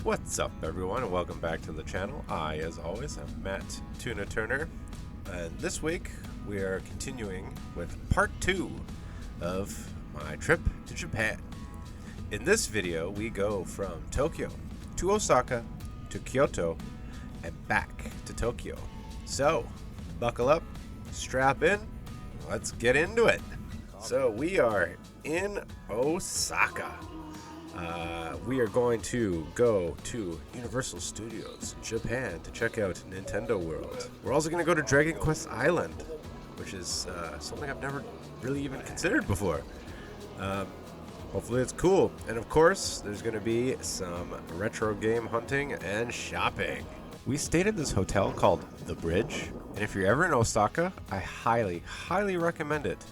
What's up, everyone, and welcome back to the channel. As always, am Matt Tuna Turner, and this week we are continuing with part 2 of my trip to Japan. In this video, we go from Tokyo to Osaka to Kyoto and back to Tokyo. So, buckle up, strap in, let's get into it. So, we are in Osaka. We are going to go to Universal Studios Japan to check out Nintendo World. We're also going to go to Dragon Quest Island, which is something I've never really even considered before. Hopefully it's cool. And of course, there's going to be some retro game hunting and shopping. We stayed at this hotel called The Bridge, and if you're ever in Osaka, I highly recommend it.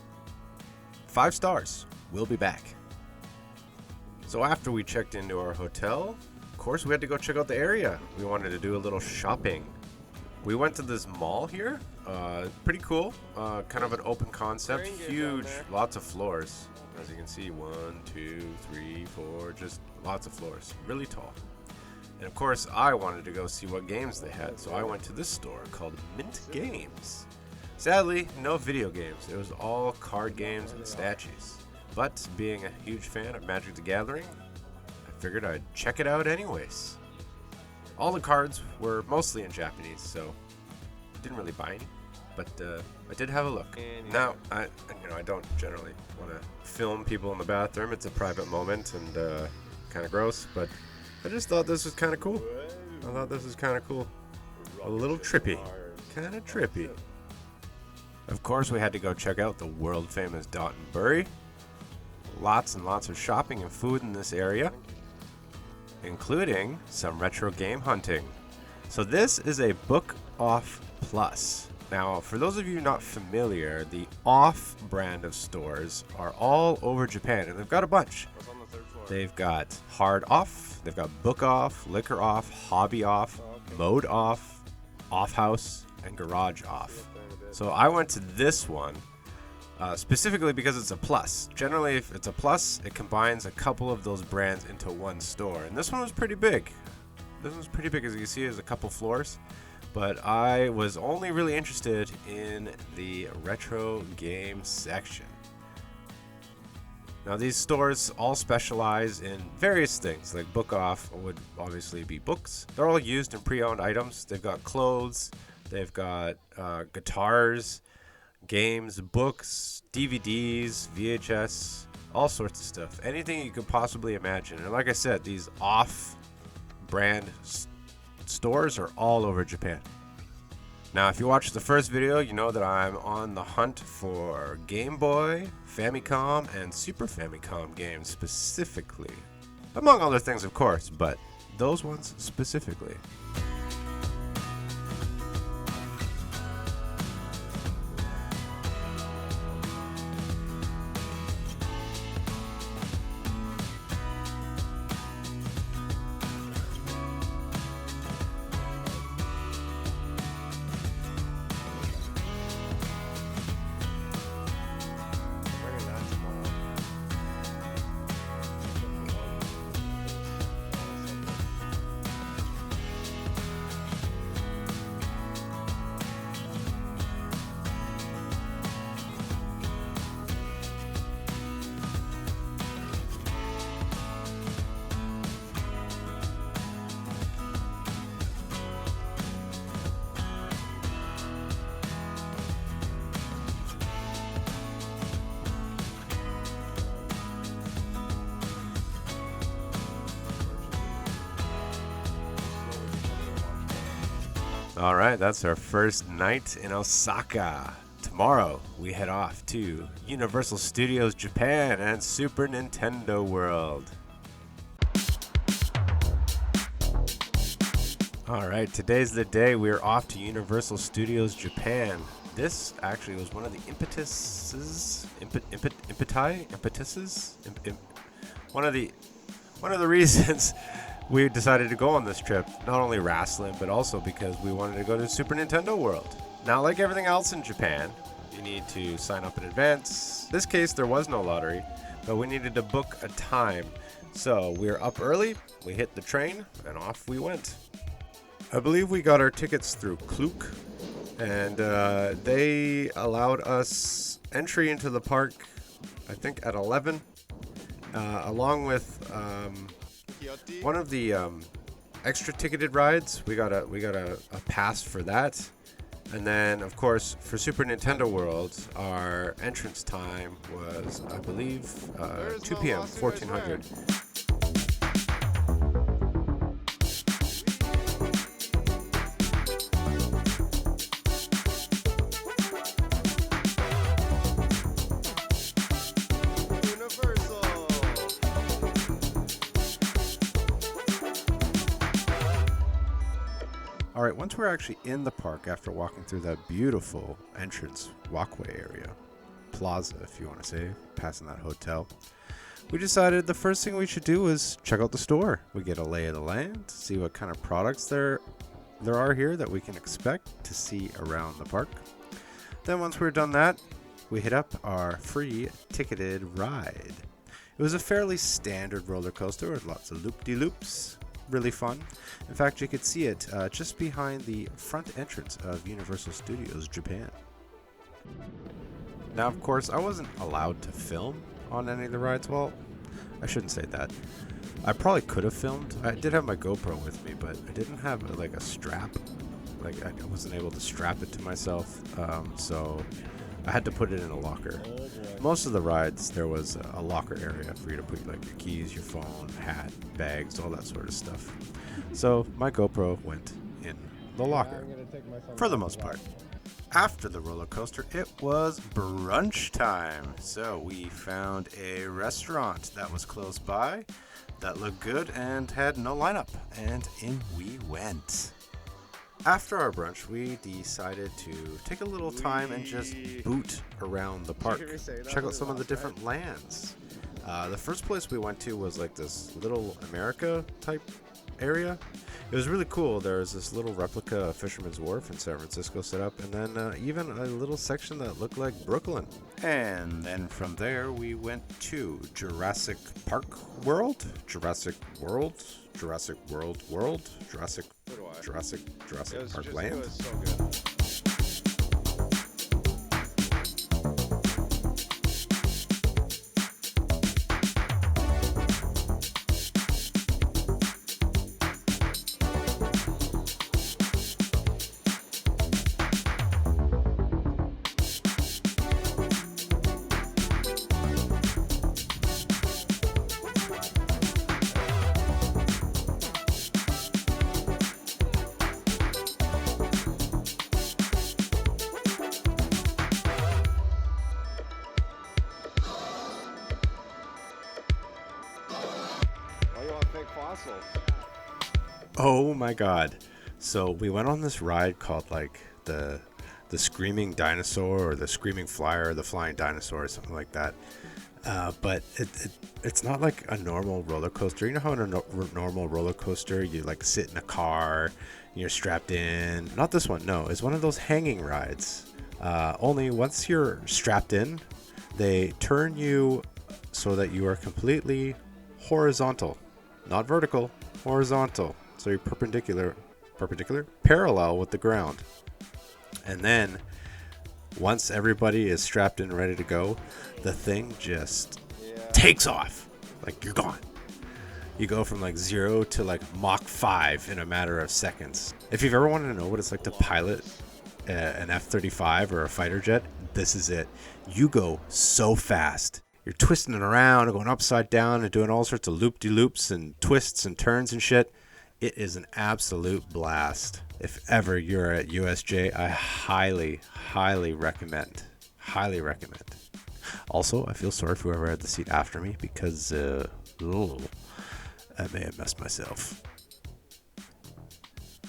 5 stars. We'll be back. So after we checked into our hotel, of course we had to go check out the area. We wanted to do a little shopping. We went to this mall here. Pretty cool. Kind of an open concept. Huge. Lots of floors. As you can see, 1, 2, 3, 4. Just lots of floors. Really tall. And of course I wanted to go see what games they had. So I went to this store called Mint Games. Sadly, no video games. It was all card games and statues. But being a huge fan of Magic the Gathering, I figured I'd check it out anyways. All the cards were mostly in Japanese, so didn't really buy any, but I did have a look. Now, I don't generally want to film people in the bathroom. It's a private moment and kind of gross, but I just thought this was kind of cool. A little trippy. Kind of trippy. Of course, we had to go check out the world-famous Dotonbori. Lots and lots of shopping and food in this area, including some retro game hunting. So this is a Book Off Plus. Now, for those of you not familiar, the Off brand of stores are all over Japan, and they've got a bunch. They've got Hard Off, they've got Book Off, Liquor Off, Hobby Off, Mode Off, Off House, and Garage Off. So I went to this one. Specifically because it's a plus. Generally, if it's a plus, it combines a couple of those brands into one store. And this one was pretty big. As you can see, there's a couple floors. But I was only really interested in the retro game section. Now, these stores all specialize in various things. Like Book Off would obviously be books. They're all used and pre-owned items. They've got clothes. They've got guitars, games, books, DVDs, VHS, all sorts of stuff. Anything you could possibly imagine. And like I said, these off-brand stores are all over Japan. Now, if you watched the first video, you know that I'm on the hunt for Game Boy, Famicom, and Super Famicom games specifically. Among other things, of course, but those ones specifically. Alright, that's our first night in Osaka. Tomorrow, we head off to Universal Studios Japan and Super Nintendo World. Alright, today's the day. We're off to Universal Studios Japan. This actually was one of the one of the reasons we decided to go on this trip. Not only wrestling, but also because we wanted to go to Super Nintendo World. Now, like everything else in Japan, you need to sign up in advance. In this case, there was no lottery, but we needed to book a time So we're up early, we hit the train, and off we went. I believe we got our tickets through Klook, and they allowed us entry into the park, I think at 11, along with one of the extra ticketed rides. We got a pass for that. And then, of course, for Super Nintendo World, our entrance time was, I believe, 2 p.m., 1400. All right, once we're actually in the park after walking through that beautiful entrance walkway area, plaza if you want to say, passing that hotel, we decided the first thing we should do is check out the store. We get a lay of the land, see what kind of products there are here that we can expect to see around the park. Then once we're done that, we hit up our free ticketed ride. It was a fairly standard roller coaster with lots of loop-de-loops. Really fun. In fact, you could see it just behind the front entrance of Universal Studios Japan. Now, of course, I wasn't allowed to film on any of the rides. Well, I shouldn't say that. I probably could have filmed. I did have my GoPro with me, but I didn't have like a strap. Like I wasn't able to strap it to myself, so I had to put it in a locker. Most of the rides, there was a locker area for you to put like your keys, your phone, hat, bags, all that sort of stuff. So my GoPro went in the locker for the most part. After the roller coaster, it was brunch time. So we found a restaurant that was close by that looked good and had no lineup, and in we went. After our brunch, we decided to take a little time and just boot around the park. Check out some of the different lands. The first place we went to was like this Little America type area. It was really cool. There was this little replica of Fisherman's Wharf in San Francisco set up, and then even a little section that looked like Brooklyn. And then from there, we went to Jurassic Park World, Jurassic World, Jurassic World World, Jurassic Park Land. It was so good. Oh my god. So we went on this ride called like the Screaming Dinosaur or the Screaming Flyer or the Flying Dinosaur or something like that. But it's not like a normal roller coaster. You know how in a normal roller coaster you like sit in a car and you're strapped in? Not this one, no. It's one of those hanging rides. Only once you're strapped in, they turn you so that you are completely horizontal. Not vertical, horizontal. So you're parallel with the ground. And then once everybody is strapped in and ready to go, the thing just takes off. Like you're gone. You go from like 0 to like Mach 5 in a matter of seconds. If you've ever wanted to know what it's like to pilot an F-35 or a fighter jet, this is it. You go so fast. You're twisting it around and going upside down and doing all sorts of loop-de-loops and twists and turns and shit. It is an absolute blast. If ever you're at USJ, I highly, highly recommend. Highly recommend. Also, I feel sorry for whoever had the seat after me because I may have messed myself.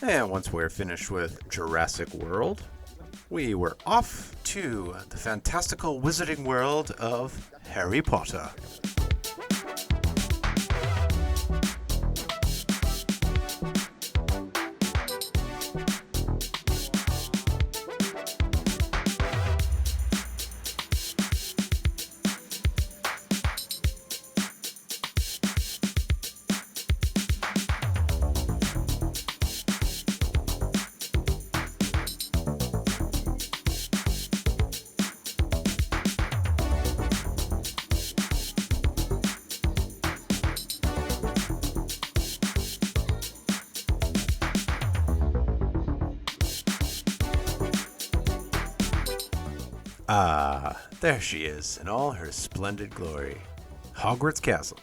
And once we're finished with Jurassic World, we were off to the fantastical wizarding world of Harry Potter. Ah, there she is in all her splendid glory. Hogwarts Castle.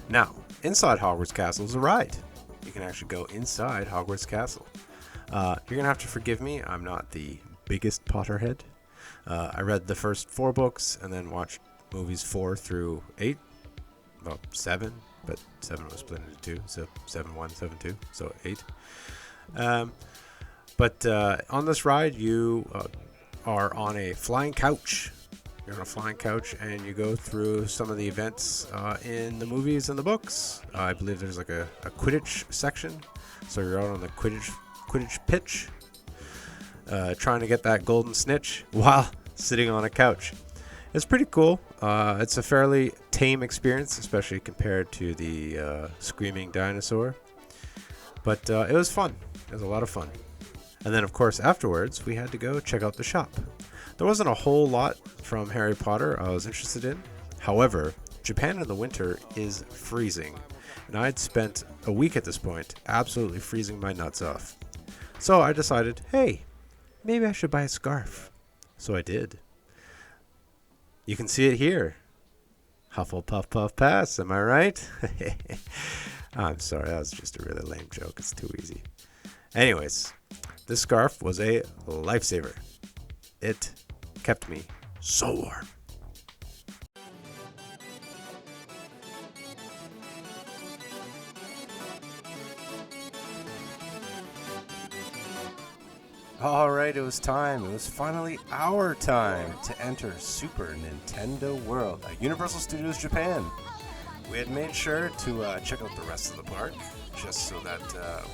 Now, inside Hogwarts Castle is a ride. You can actually go inside Hogwarts Castle. You're going to have to forgive me. I'm not the biggest Potterhead. I read the first 4 books and then watched movies 4 through 8. Well, 7, but 7 was split into 2. So 7-1, 7-2, so 8. But on this ride, you are on a flying couch. You're on a flying couch, and you go through some of the events in the movies and the books. I believe there's like a Quidditch section, so you're out on the Quidditch pitch, trying to get that golden snitch while sitting on a couch. It's pretty cool. It's a fairly tame experience, especially compared to the screaming dinosaur. But it was fun. It was a lot of fun. And then, of course, afterwards, we had to go check out the shop. There wasn't a whole lot from Harry Potter I was interested in. However, Japan in the winter is freezing, and I had spent a week at this point absolutely freezing my nuts off. So I decided, hey, maybe I should buy a scarf. So I did. You can see it here. Hufflepuff Puff Pass, am I right? I'm sorry, that was just a really lame joke. It's too easy. Anyways, this scarf was a lifesaver. It kept me so warm. Alright, it was time. It was finally our time to enter Super Nintendo World at Universal Studios Japan. We had made sure to check out the rest of the park, just so that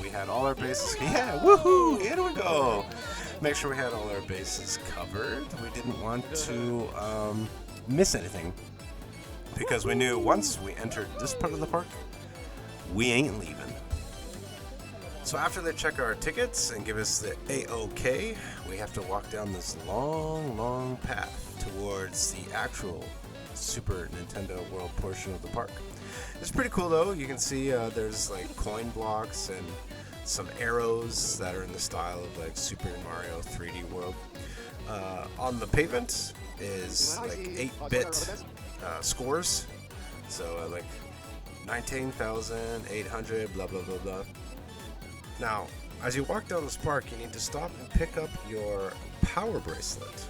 we had all our bases. Yeah, woohoo! Here we go! Make sure we had all our bases covered. We didn't want to miss anything, because we knew once we entered this part of the park, we ain't leaving. So after they check our tickets and give us the A-OK, we have to walk down this long, long path towards the actual Super Nintendo World portion of the park. It's pretty cool though. You can see there's like coin blocks and some arrows that are in the style of like Super Mario 3D World. On the pavement is like 8-bit scores. So like 19,800 blah blah blah blah. Now, as you walk down this park, you need to stop and pick up your power bracelet.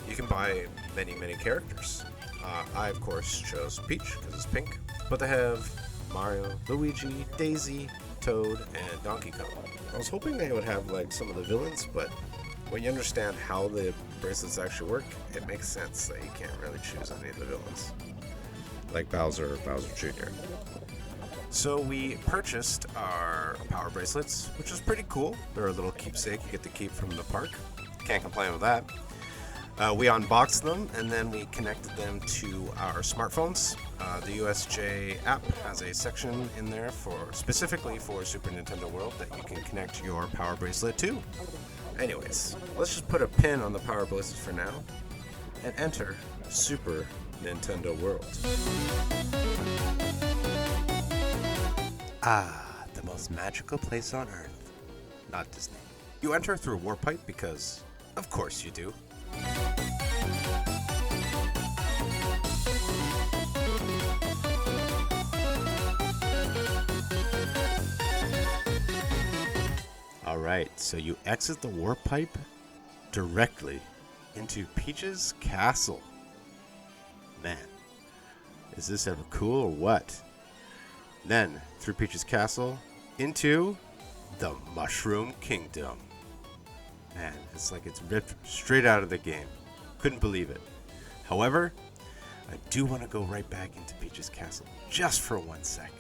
You can buy many, many characters. I, of course, chose Peach because it's pink, but they have Mario, Luigi, Daisy, Toad, and Donkey Kong. I was hoping they would have like some of the villains, but when you understand how the bracelets actually work, it makes sense that you can't really choose any of the villains, like Bowser or Bowser Jr. So we purchased our power bracelets, which is pretty cool. They're a little keepsake you get to keep from the park. Can't complain with that. We unboxed them and then we connected them to our smartphones. The USJ app has a section in there specifically for Super Nintendo World that you can connect your power bracelet to. Anyways, let's just put a pin on the power bracelets for now and enter Super Nintendo World. Ah, the most magical place on Earth. Not Disney. You enter through a warp pipe because, of course you do. Alright, so you exit the warp pipe directly into Peach's castle. Man, is this ever cool or what? Then, through Peach's castle, into the Mushroom Kingdom. Man, it's like it's ripped straight out of the game. Couldn't believe it. However, I do want to go right back into Peach's castle, just for 1 sec.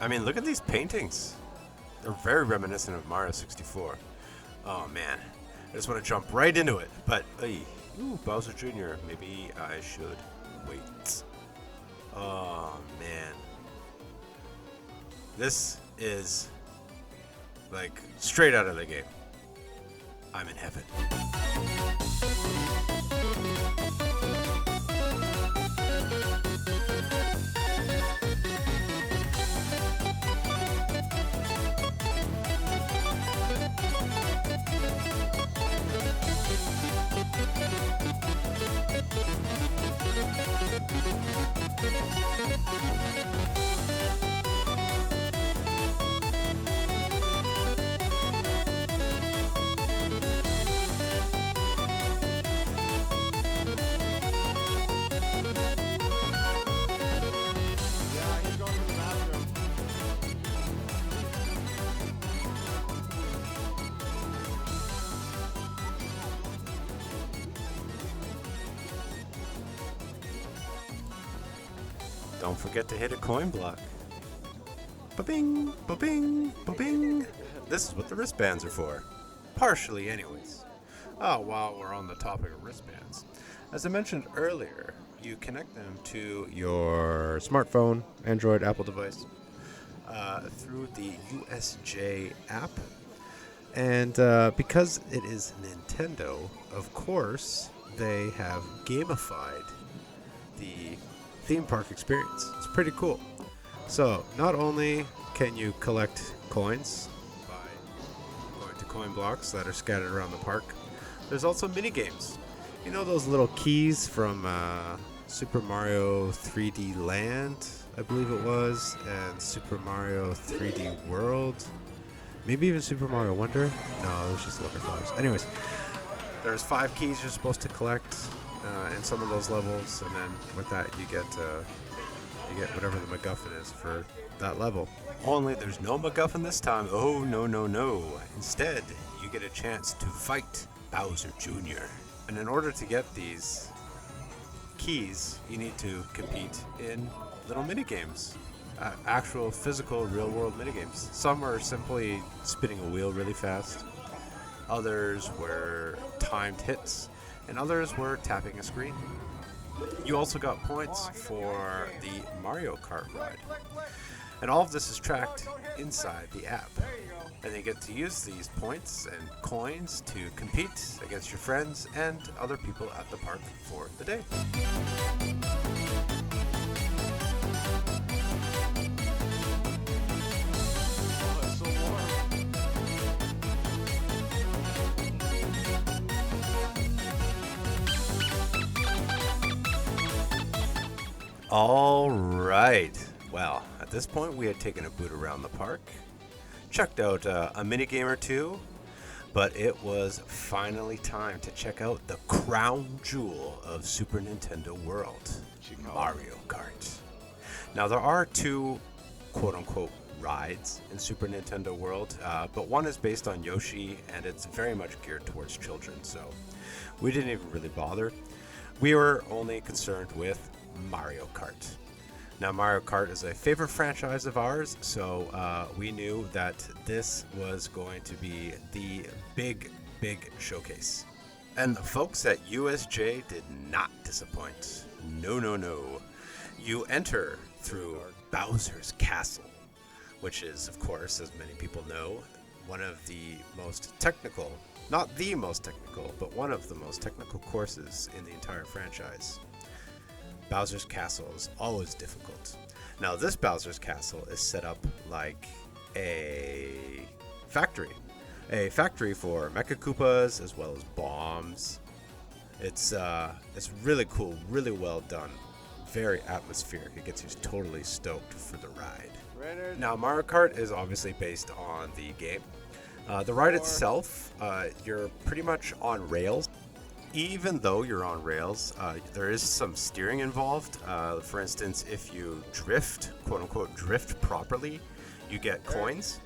I mean, look at these paintings. They're very reminiscent of Mario 64. Oh man, I just want to jump right into it. But, Bowser Jr., maybe I should wait. Oh man. This is like straight out of the game. I'm in heaven. Don't forget to hit a coin block. Ba-bing, ba-bing, ba-bing. This is what the wristbands are for. Partially, anyways. Oh, while we're on the topic of wristbands, as I mentioned earlier, you connect them to your smartphone, Android, Apple device, through the USJ app. And because it is Nintendo, of course, they have gamified the theme park experience. It's pretty cool. So not only can you collect coins by going to coin blocks that are scattered around the park, there's also mini games. You know those little keys from Super Mario 3D Land, I believe it was, and Super Mario 3D World, maybe even Super Mario Wonder. No, it was just Looker Flowers. Anyways, there's 5 keys you're supposed to collect in some of those levels, and then with that you get whatever the MacGuffin is for that level. Only there's no MacGuffin this time. Oh, no. Instead, you get a chance to fight Bowser Jr. And in order to get these keys, you need to compete in little mini-games. Actual, physical, real-world mini-games. Some are simply spinning a wheel really fast. Others were timed hits. And others were tapping a screen. You also got points for the Mario Kart ride. And all of this is tracked inside the app. And you get to use these points and coins to compete against your friends and other people at the park for the day. All right. Well, at this point, we had taken a boot around the park, checked out a minigame or two, but it was finally time to check out the crown jewel of Super Nintendo World, Mario Kart. Now, there are 2 quote-unquote rides in Super Nintendo World, but one is based on Yoshi, and it's very much geared towards children, so we didn't even really bother. We were only concerned with Mario Kart. Now, Mario Kart is a favorite franchise of ours, so we knew that this was going to be the big showcase. And the folks at USJ did not disappoint. No. You enter through Bowser's Castle, which is, of course, as many people know, one of the most technical, not the most technical, but one of the most technical courses in the entire franchise. Bowser's Castle is always difficult. Now, this Bowser's Castle is set up like a factory for Mecha Koopas as well as bombs. It's really cool, really well done, very atmospheric. It gets you totally stoked for the ride. Now, Mario Kart is obviously based on the game. The ride itself, you're pretty much on rails. Even though you're on rails, there is some steering involved. For instance, if you drift, quote-unquote drift properly, you get coins.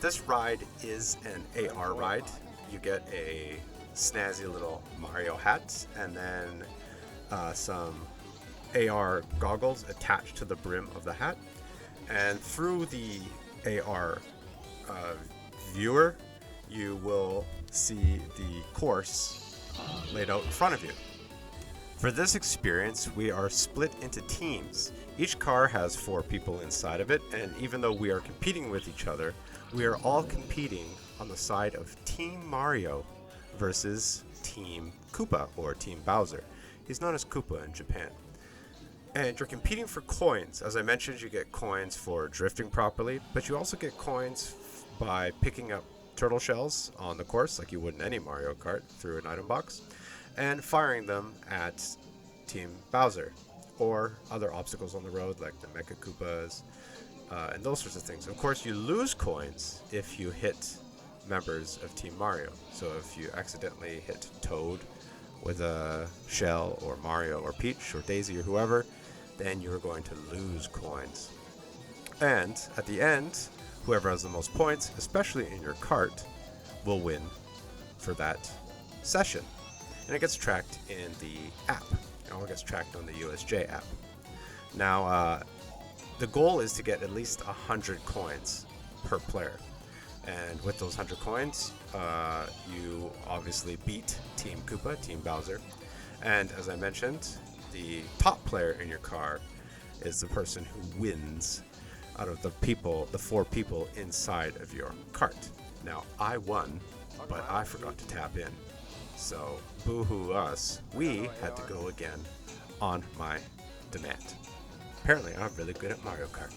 This ride is an AR ride. You get a snazzy little Mario hat and then some AR goggles attached to the brim of the hat. And through the AR viewer, you will see the course laid out in front of you. For this experience, we are split into teams. Each car has 4 people inside of it, and even though we are competing with each other, we are all competing on the side of Team Mario versus Team Koopa, or Team Bowser. He's known as Koopa in Japan. And you're competing for coins. As I mentioned, you get coins for drifting properly, but you also get coins by picking up turtle shells on the course, like you would in any Mario Kart, through an item box, and firing them at Team Bowser, or other obstacles on the road like the Mecha Koopas, and those sorts of things. Of course, you lose coins if you hit members of Team Mario. So if you accidentally hit Toad with a shell, or Mario or Peach or Daisy or whoever, then you're going to lose coins. And at the end, whoever has the most points, especially in your cart, will win for that session. And it gets tracked in the app. It all gets tracked on the USJ app. Now, the goal is to get at least 100 coins per player. And with those 100 coins, you obviously beat Team Koopa, Team Bowser. And as I mentioned, the top player in your car is the person who wins out of the 4 people inside of your cart. Now, I won, but I forgot to tap in. So, boo-hoo us. We had to go again on my demand. Apparently, I'm really good at Mario Kart.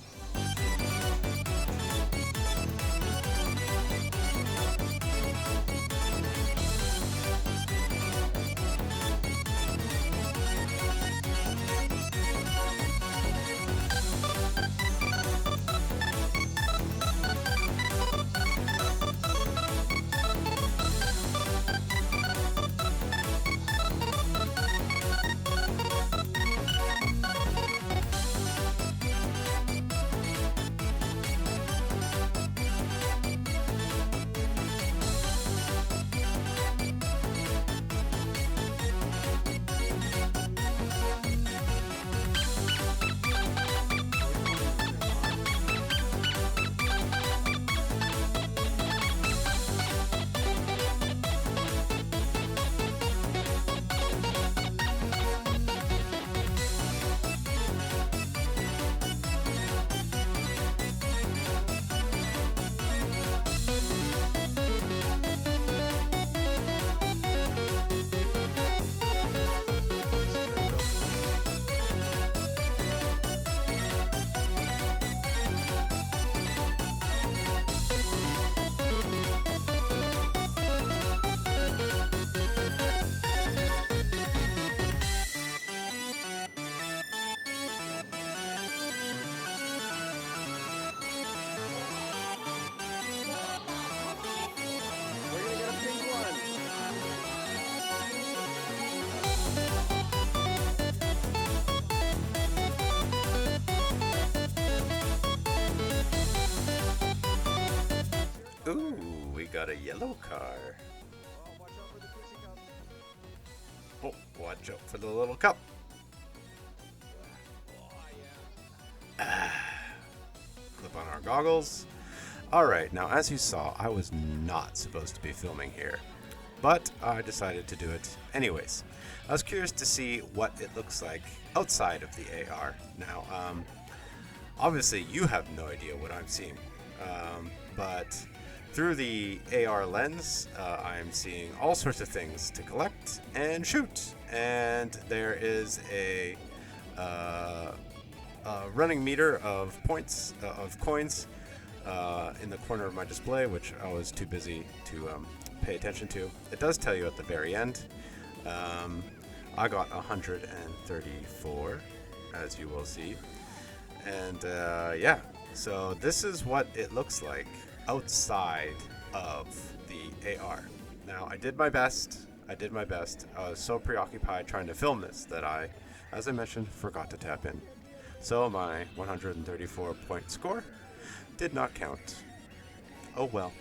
Ooh, we got a yellow car. Oh, watch out for the little cup. Clip on our goggles. Alright, now as you saw, I was not supposed to be filming here, but I decided to do it anyways. I was curious to see what it looks like outside of the AR. Now, obviously you have no idea what I'm seeing, but through the AR lens, I'm seeing all sorts of things to collect and shoot. And there is a running meter of points, of coins, in the corner of my display, which I was too busy to pay attention to. It does tell you at the very end. I got 134, as you will see. And yeah, so this is what it looks like outside of the AR. Now, I did my best. I was so preoccupied trying to film this that I, as I mentioned, forgot to tap in. So my 134 point score did not count. Oh well.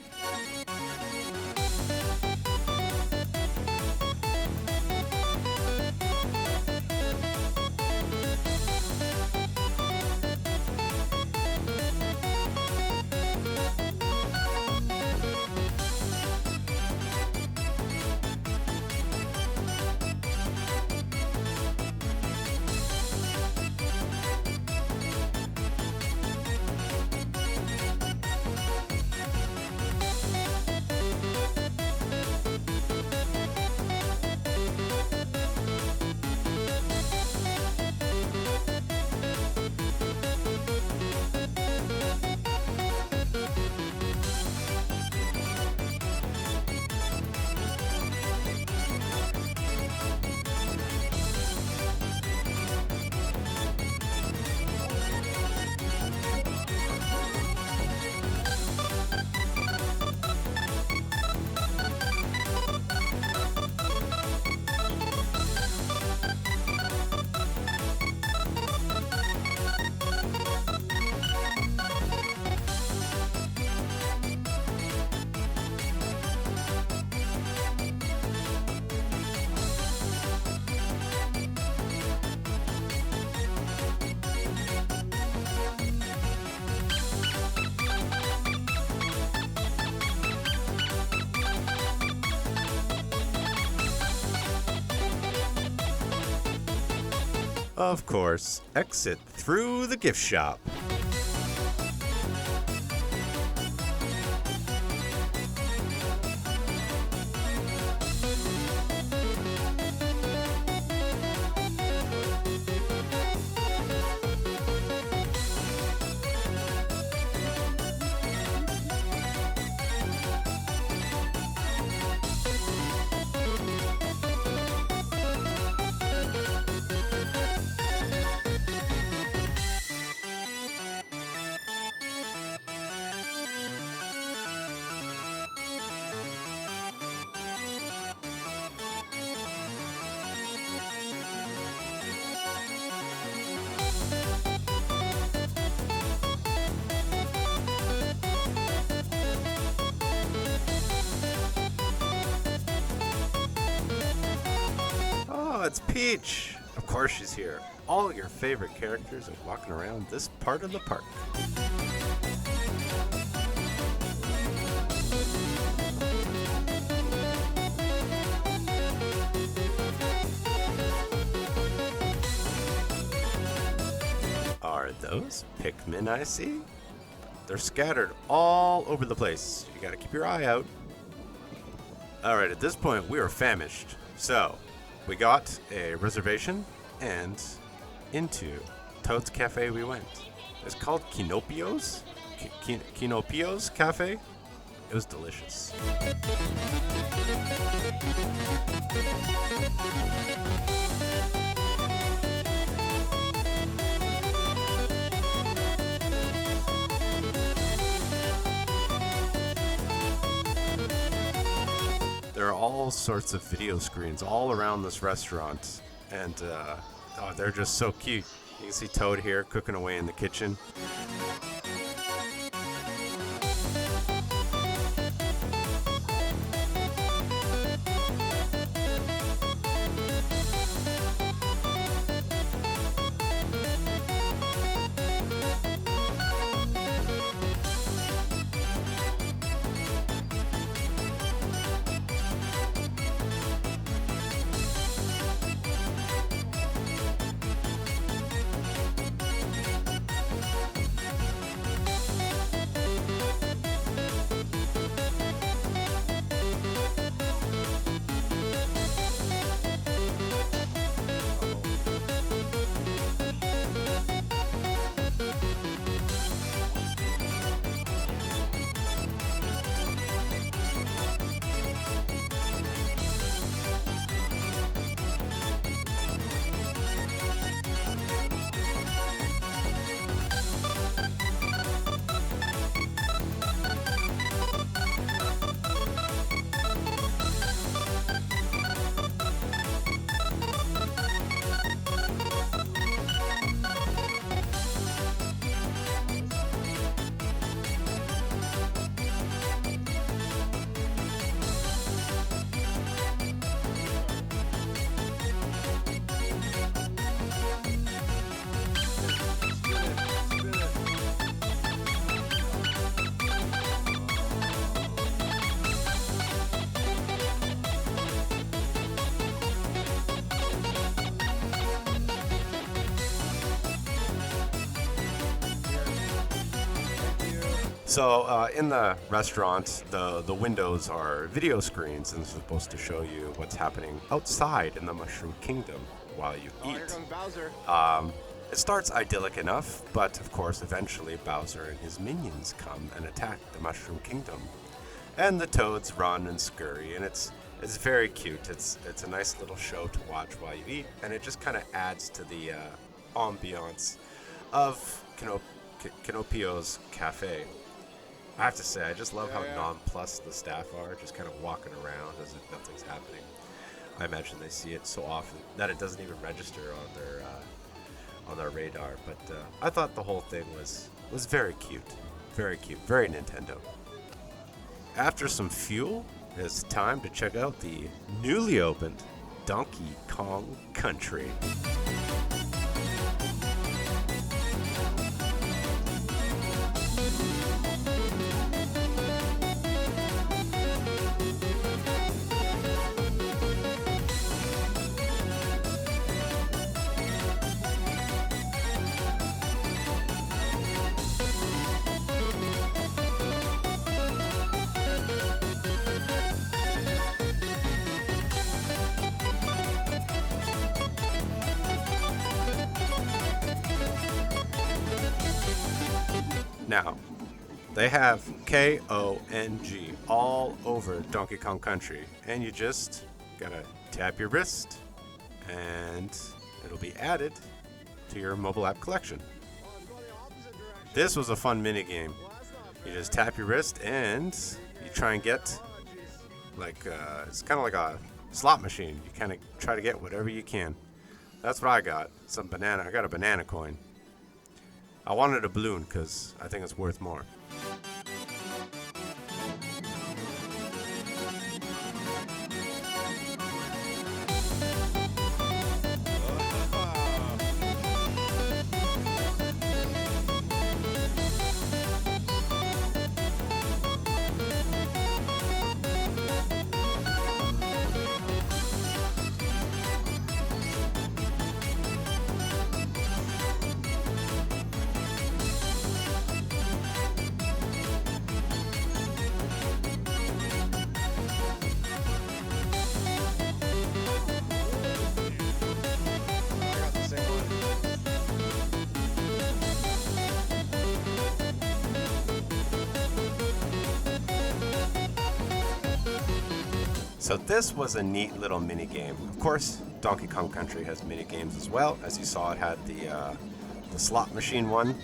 Of course, exit through the gift shop. Oh, it's Peach! Of course she's here. All your favorite characters are walking around this part of the park. Are those Pikmin I see? They're scattered all over the place. You gotta keep your eye out. Alright, at this point we are famished. So, we got a reservation and into Toad's Cafe we went. It's called Kinopio's? Kinopio's Cafe? It was delicious. There are all sorts of video screens all around this restaurant, and they're just so cute. You can see Toad here cooking away in the kitchen. So in the restaurant, the windows are video screens, and they're supposed to show you what's happening outside in the Mushroom Kingdom while you eat. Here comes Bowser. It starts idyllic enough, but of course, eventually Bowser and his minions come and attack the Mushroom Kingdom, and the Toads run and scurry, and it's very cute. It's a nice little show to watch while you eat, and it just kind of adds to the ambiance of Kinopio's Cafe. I have to say, I just love how nonplussed the staff are, just kind of walking around as if nothing's happening. I imagine they see it so often that it doesn't even register on their radar. But I thought the whole thing was very cute, very Nintendo. After some fuel, it's time to check out the newly opened Donkey Kong Country. Now, they have KONG all over Donkey Kong Country, and you just gotta tap your wrist, and it'll be added to your mobile app collection. This was a fun mini game. You just tap your wrist, and you try and get, it's kind of like a slot machine. You kind of try to get whatever you can. That's what I got. I got a banana coin. I wanted a balloon because I think it's worth more. So this was a neat little mini game. Of course, Donkey Kong Country has mini games as well. As you saw, it had the slot machine one.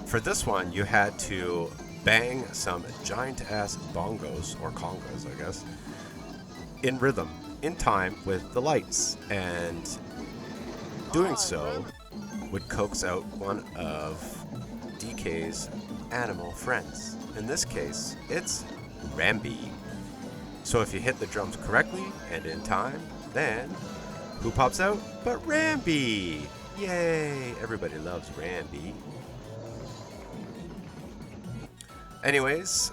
For this one, you had to bang some giant-ass bongos, or congos, I guess, in rhythm, in time with the lights. And doing so would coax out one of DK's animal friends. In this case, it's Rambi. So if you hit the drums correctly and in time, then who pops out but Rambi? Yay! Everybody loves Rambi. Anyways,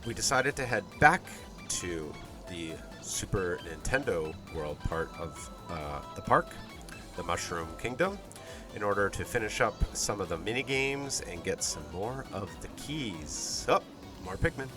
we decided to head back to the Super Nintendo World part of the park, the Mushroom Kingdom, in order to finish up some of the mini games and get some more of the keys. Oh, more Pikmin.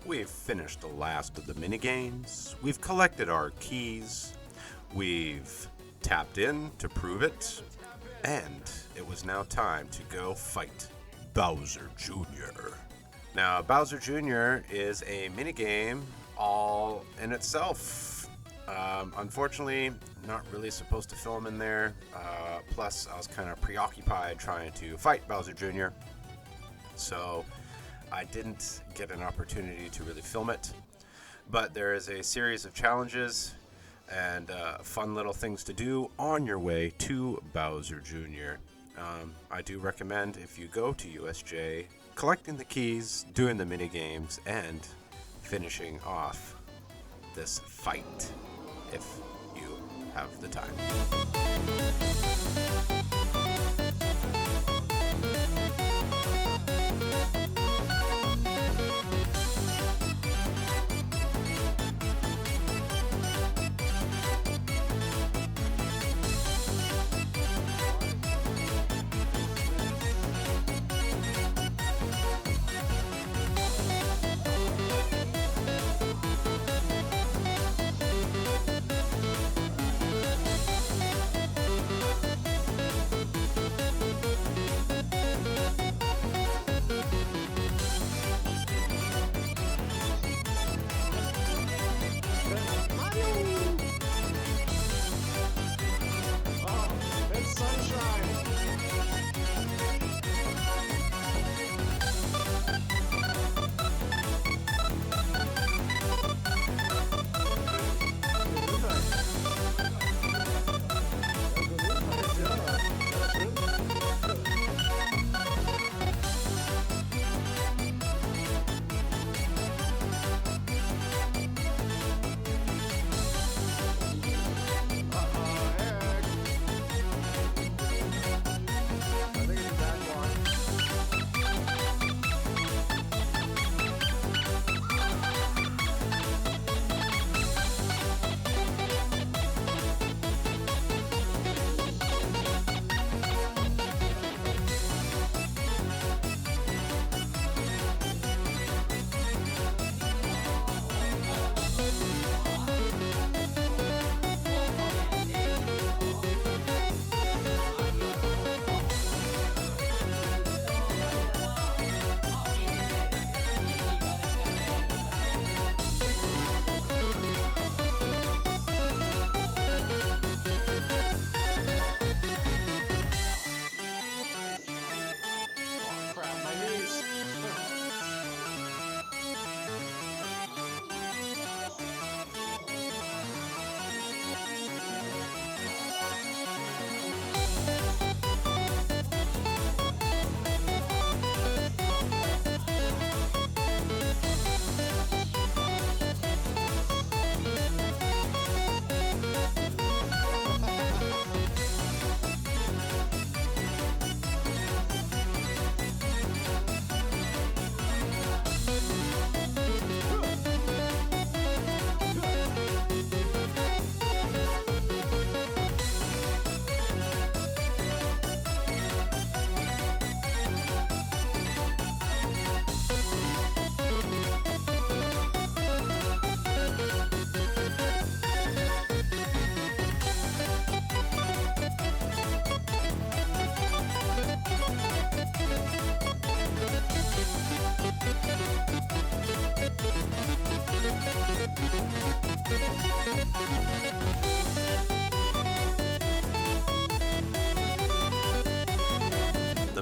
We've finished the last of the minigames, we've collected our keys, we've tapped in to prove it, and it was now time to go fight Bowser Jr. Now, Bowser Jr. is a minigame all in itself. Unfortunately, not really supposed to film in there, plus I was kind of preoccupied trying to fight Bowser Jr., so I didn't get an opportunity to really film it, but there is a series of challenges and fun little things to do on your way to Bowser Jr. I do recommend, if you go to USJ, collecting the keys, doing the mini games, and finishing off this fight if you have the time.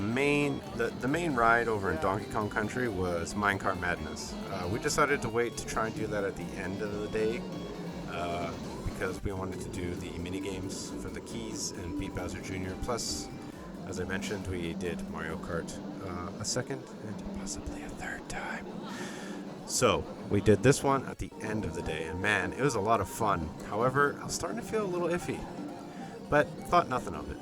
main ride over in Donkey Kong Country was Minecart Madness. We decided to wait to try and do that at the end of the day because we wanted to do the mini games for the keys and beat Bowser Jr. Plus, as I mentioned, we did Mario Kart a second and possibly a third time. So we did this one at the end of the day, and man, it was a lot of fun. However, I was starting to feel a little iffy, but thought nothing of it.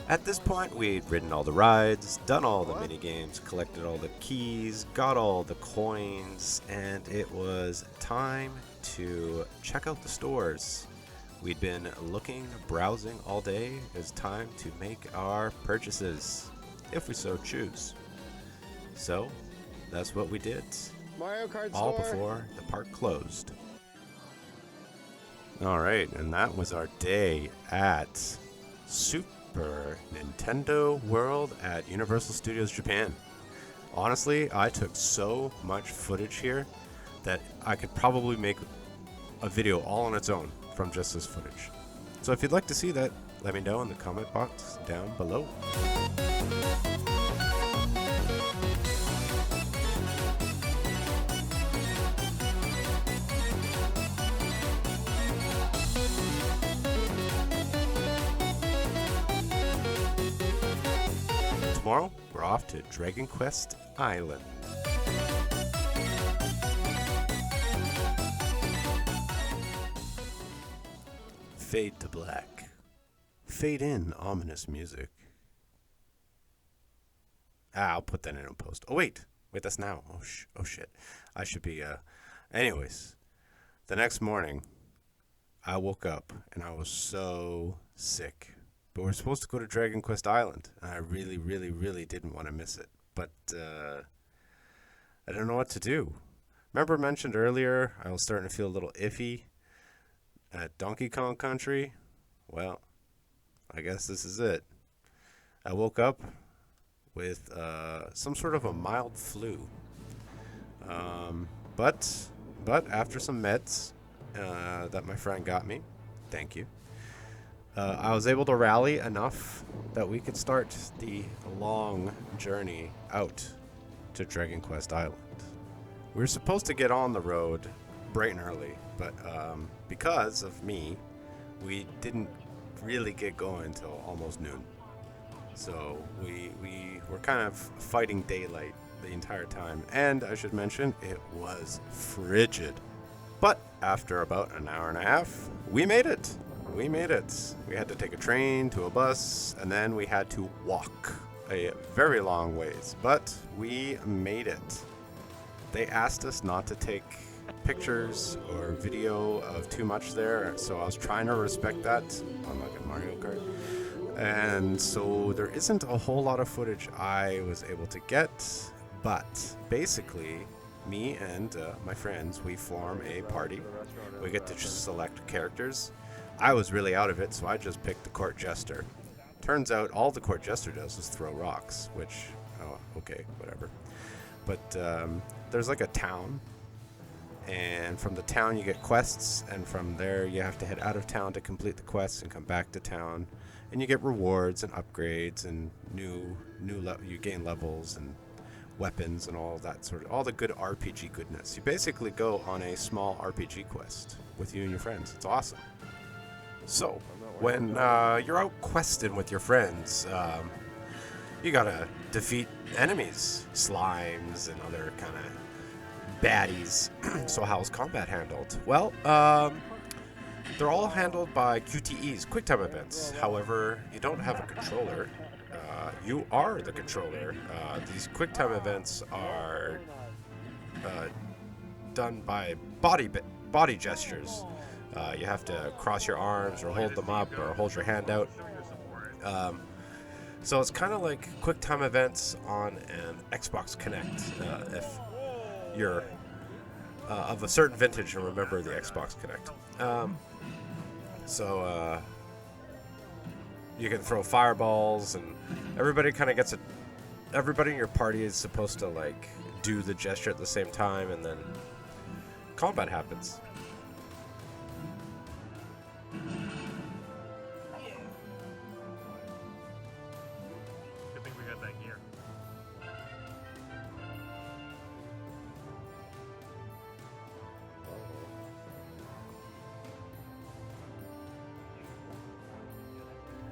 At this point, we'd ridden all the rides, done all the mini games, collected all the keys, got all the coins, and it was time to check out the stores. We'd been looking, browsing all day. It was time to make our purchases, if we so choose. So, that's what we did. Mario Kart all store. Before the park closed. Alright, and that was our day at Super Nintendo World at Universal Studios Japan. Honestly, I took so much footage here that I could probably make a video all on its own from just this footage. So if you'd like to see that, let me know in the comment box down below. Tomorrow, we're off to Dragon Quest Island. Fade to black. Fade in ominous music. I'll put that in a post. Oh, wait, that's now. Oh, shit. I should be, Anyways, the next morning, I woke up and I was so sick. But we're supposed to go to Dragon Quest Island, and I really, really, really didn't want to miss it. But I don't know what to do. Remember I mentioned earlier I was starting to feel a little iffy at Donkey Kong Country? Well, I guess this is it. I woke up with some sort of a mild flu. But after some meds that my friend got me, thank you, I was able to rally enough that we could start the long journey out to Dragon Quest Island. We were supposed to get on the road bright and early, but because of me, we didn't really get going until almost noon. So we were kind of fighting daylight the entire time, and I should mention it was frigid. But after about an hour and a half, we made it. We had to take a train to a bus, and then we had to walk a very long ways, but we made it. They asked us not to take pictures or video of too much there, so I was trying to respect that, unlike a Mario Kart. And so there isn't a whole lot of footage I was able to get, but basically, me and my friends, we form a party. We get to just select characters. I was really out of it, so I just picked the court jester. Turns out all the court jester does is throw rocks, which, oh, okay, whatever. But there's like a town, and from the town you get quests, and from there you have to head out of town to complete the quests and come back to town. And you get rewards and upgrades and you gain levels and weapons and all that all the good RPG goodness. You basically go on a small RPG quest with you and your friends. It's awesome. So, when you're out questing with your friends, you gotta defeat enemies, slimes and other kind of baddies. So how's combat handled? Well, they're all handled by QTEs, QuickTime events. However, you don't have a controller. You are the controller. These QuickTime events are done by body gestures. You have to cross your arms or hold them up or hold your hand out. So it's kind of like QuickTime events on an Xbox Connect. If you're of a certain vintage and remember the Xbox Connect. So you can throw fireballs, and everybody kind of gets everybody in your party is supposed to like do the gesture at the same time, and then combat happens. Good thing we got that gear.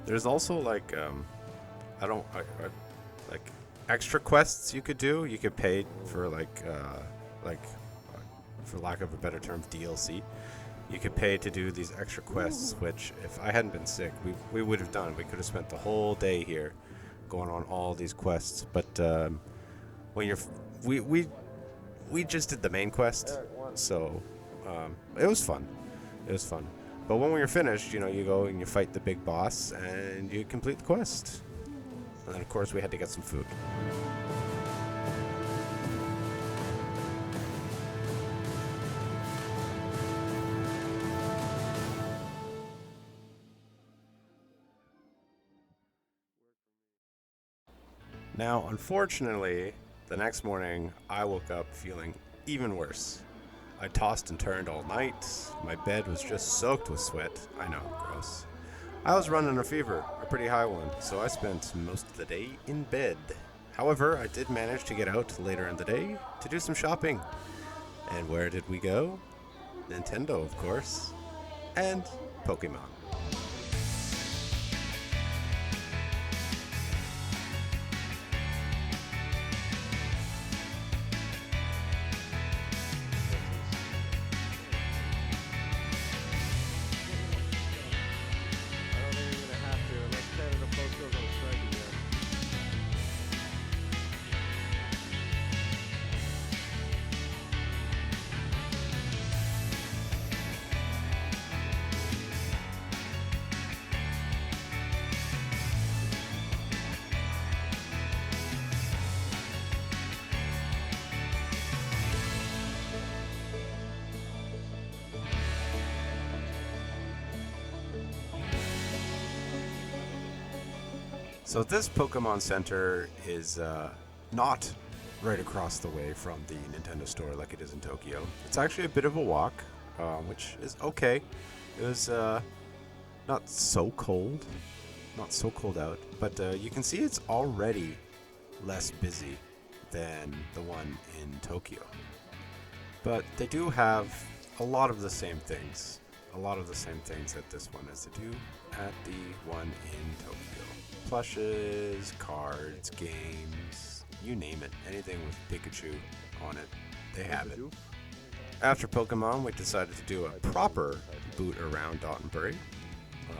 There's also like like extra quests you could do. You could pay for for lack of a better term, DLC. You could pay to do these extra quests, which if I hadn't been sick, we would have done. We could have spent the whole day here going on all these quests. But when we just did the main quest, so it was fun. It was fun. But when we were finished, you go and you fight the big boss and you complete the quest. And then, of course, we had to get some food. Now, unfortunately, the next morning, I woke up feeling even worse. I tossed and turned all night. My bed was just soaked with sweat. I know, gross. I was running a fever, a pretty high one, so I spent most of the day in bed. However, I did manage to get out later in the day to do some shopping. And where did we go? Nintendo, of course. And Pokemon. So this Pokemon Center is not right across the way from the Nintendo store like it is in Tokyo. It's actually a bit of a walk, which is okay. It was not so cold out, but you can see it's already less busy than the one in Tokyo. But they do have a lot of the same things. That this one has to do at the one in Tokyo. Plushes, cards, games, you name it. Anything with Pikachu on it, they have it. After Pokemon, we decided to do a proper boot around Dotonbury.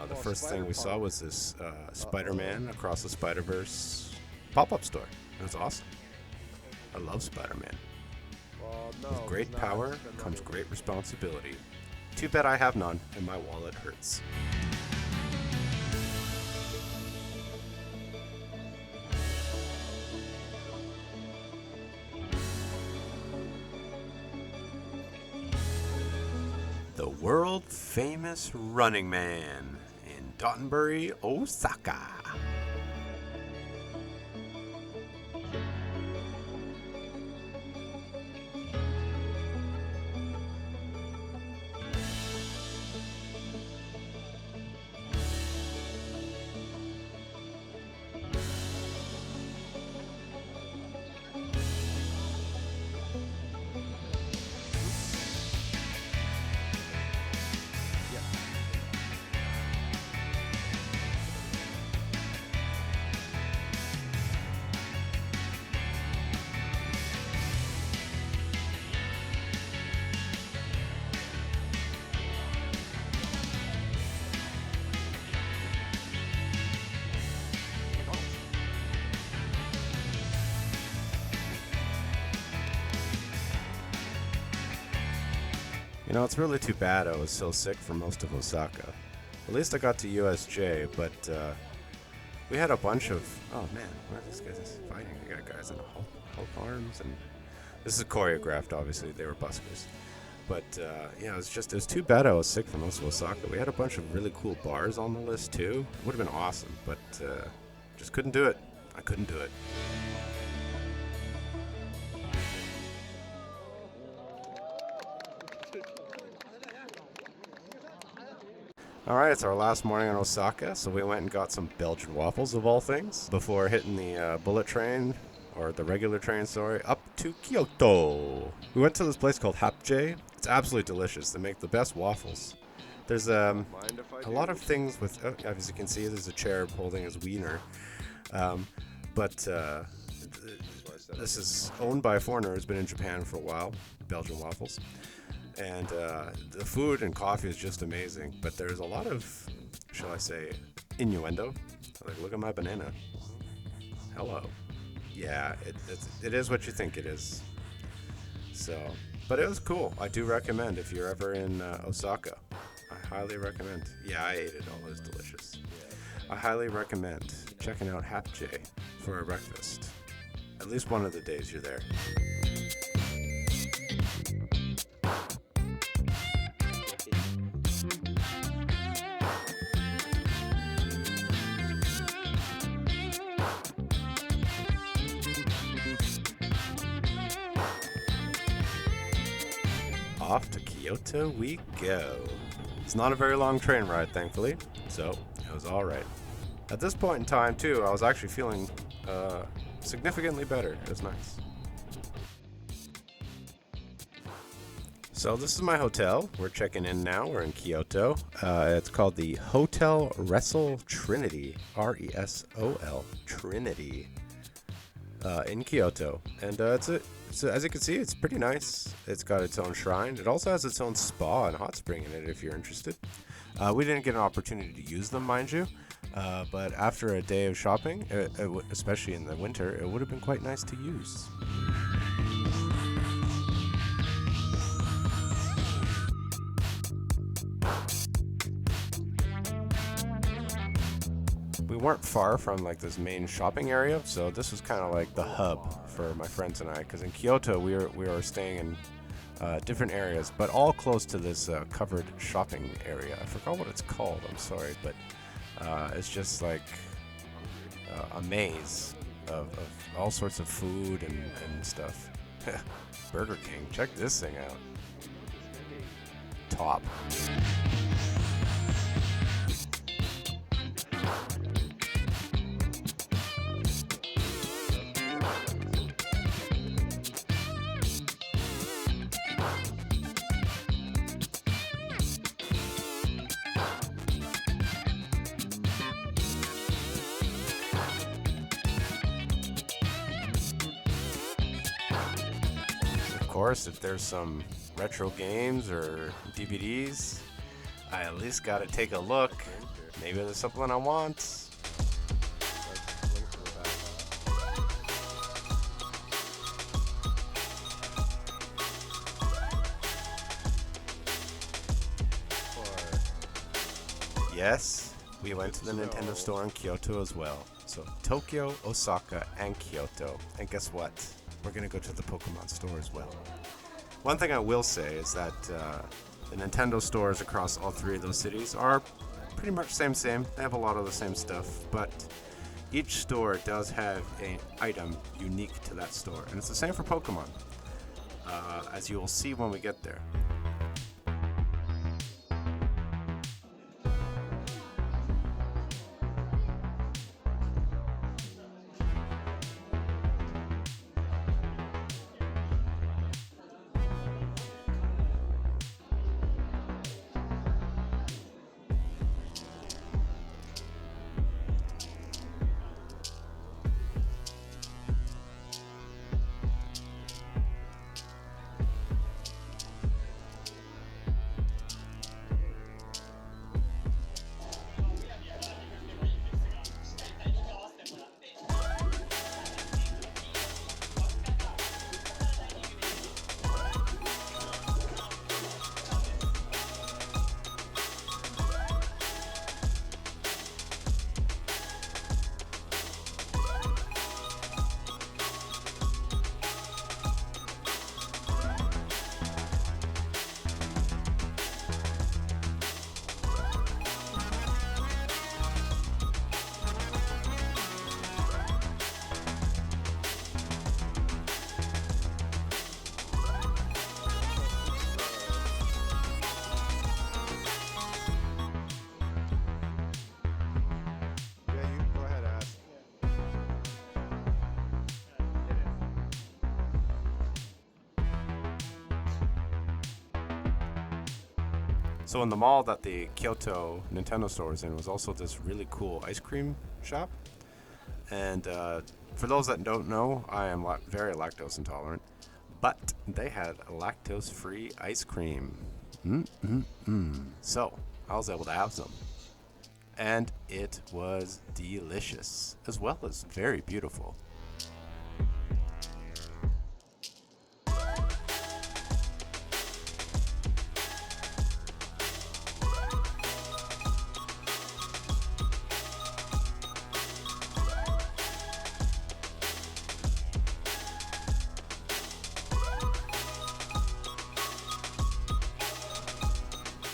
The first thing we saw was this Spider-Man Across the Spider-Verse pop-up store. It was awesome. I love Spider-Man. With great power comes great responsibility. Too bad I have none, and my wallet hurts. The world-famous Running Man in Dotonbori, Osaka. You know, it's really too bad I was so sick for most of Osaka. At least I got to USJ, but we had a bunch of... Oh man, what are these guys fighting? I got guys in Hulk arms, and this is choreographed, obviously. They were buskers. But yeah, it was too bad I was sick for most of Osaka. We had a bunch of really cool bars on the list too. It would have been awesome, but just couldn't do it. I couldn't do it. Alright, it's our last morning in Osaka, so we went and got some Belgian waffles, of all things, before hitting the bullet train, or the regular train, sorry, up to Kyoto. We went to this place called Hapje. It's absolutely delicious. They make the best waffles. There's a lot of things with, as you can see, there's a cherub holding his wiener. This is owned by a foreigner who's been in Japan for a while, Belgian waffles. And the food and coffee is just amazing, but there's a lot of, shall I say, innuendo. Like, look at my banana. Hello. Yeah, it is what you think it is. So, but it was cool. I do recommend if you're ever in Osaka. I highly recommend. Yeah, I ate it all. It was delicious. I highly recommend checking out Hapje for a breakfast. At least one of the days you're there. Off to Kyoto we go. It's not a very long train ride, thankfully, so it was alright. At this point in time, too, I was actually feeling significantly better. It was nice. So this is my hotel. We're checking in now. We're in Kyoto. It's called the Hotel Resol Trinity, R-E-S-O-L, Trinity, in Kyoto. And so as you can see, it's pretty nice. It's got its own shrine. It also has its own spa and hot spring in it if you're interested. We didn't get an opportunity to use them, mind you, but after a day of shopping, especially in the winter, it would have been quite nice to use. We weren't far from like this main shopping area, so this was kind of like the hub for my friends and I, because in Kyoto we were staying in different areas, but all close to this covered shopping area. I forgot what it's called, I'm sorry, but it's just like a maze of all sorts of food and stuff. Burger King, check this thing out. Top. Of course, if there's some retro games or DVDs, I at least gotta take a look. Maybe there's something I want. Yes, we went to the Nintendo store in Kyoto as well. So Tokyo, Osaka, and Kyoto. And guess what? We're going to go to the Pokemon store as well. One thing I will say is that the Nintendo stores across all three of those cities are pretty much same. They have a lot of the same stuff, but each store does have an item unique to that store. And it's the same for Pokemon, as you will see when we get there. So in the mall that the Kyoto Nintendo store is in was also this really cool ice cream shop. And for those that don't know, I am very lactose intolerant, but they had lactose-free ice cream. So I was able to have some. And it was delicious, as well as very beautiful.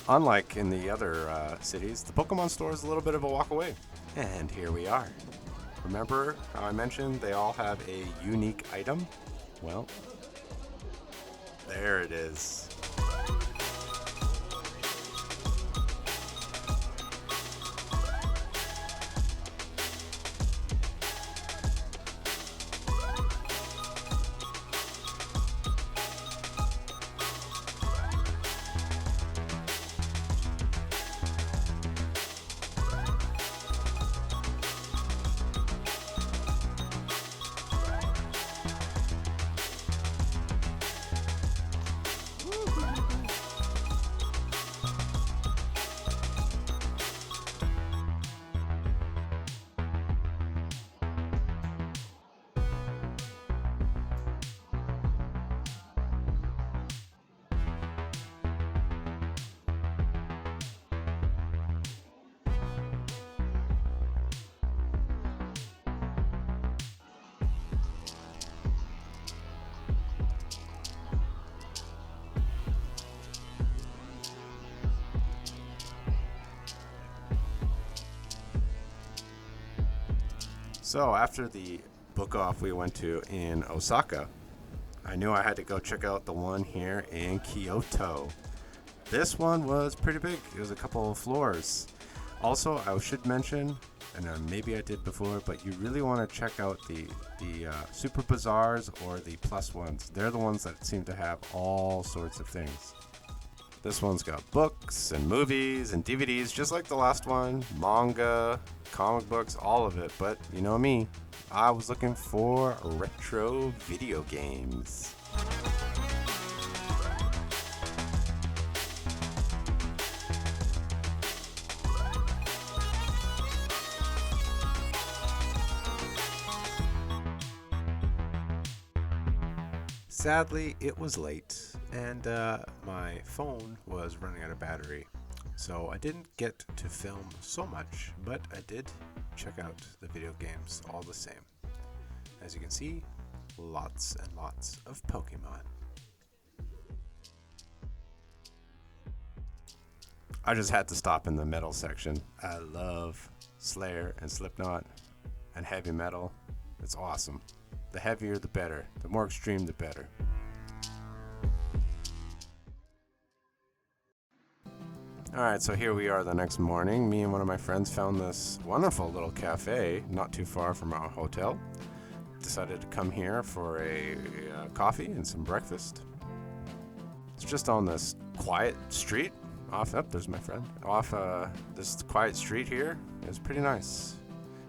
Unlike in the other cities, the Pokemon store is a little bit of a walk away. And here we are. Remember how I mentioned they all have a unique item? Well, there it is. So after the book off we went to in Osaka, I knew I had to go check out the one here in Kyoto. This one was pretty big. It was a couple of floors. Also, I should mention, and maybe I did before, but you really want to check out the Super Bazaars or the Plus ones. They're the ones that seem to have all sorts of things. This one's got books and movies and DVDs, just like the last one, manga, comic books, all of it. But you know me, I was looking for retro video games. Sadly, it was late, and my phone was running out of battery. so I didn't get to film so much, but I did check out the video games all the same. As you can see, lots and lots of Pokemon. I just had to stop in the metal section. I love Slayer and Slipknot and heavy metal. It's awesome. The heavier the better. The more extreme the better. Alright, so here we are the next morning. Me and one of my friends found this wonderful little cafe not too far from our hotel. Decided to come here for a coffee and some breakfast. It's just on this quiet street. There's my friend. Off this quiet street here. It's pretty nice.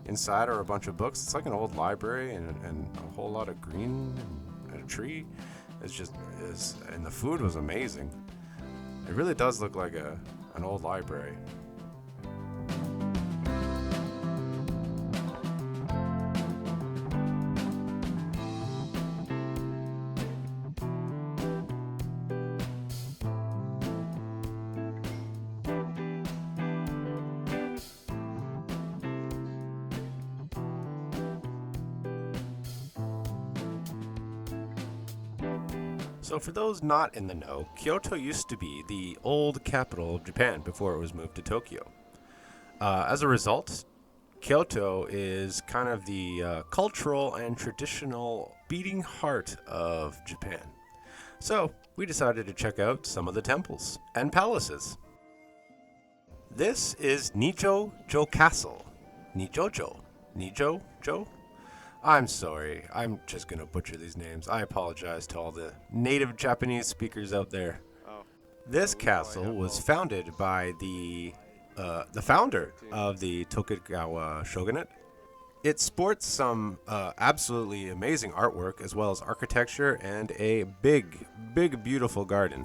Inside are a bunch of books. It's like an old library and a whole lot of green and a tree. And the food was amazing. It really does look like an old library. So for those not in the know, Kyoto used to be the old capital of Japan before it was moved to Tokyo. As a result, Kyoto is kind of the cultural and traditional beating heart of Japan. So we decided to check out some of the temples and palaces. This is Nijo-jo Castle. Nijo-jo? I'm sorry, I'm just going to butcher these names. I apologize to all the native Japanese speakers out there. This castle was founded by the founder of the Tokugawa shogunate. It sports some absolutely amazing artwork as well as architecture and a big, beautiful garden.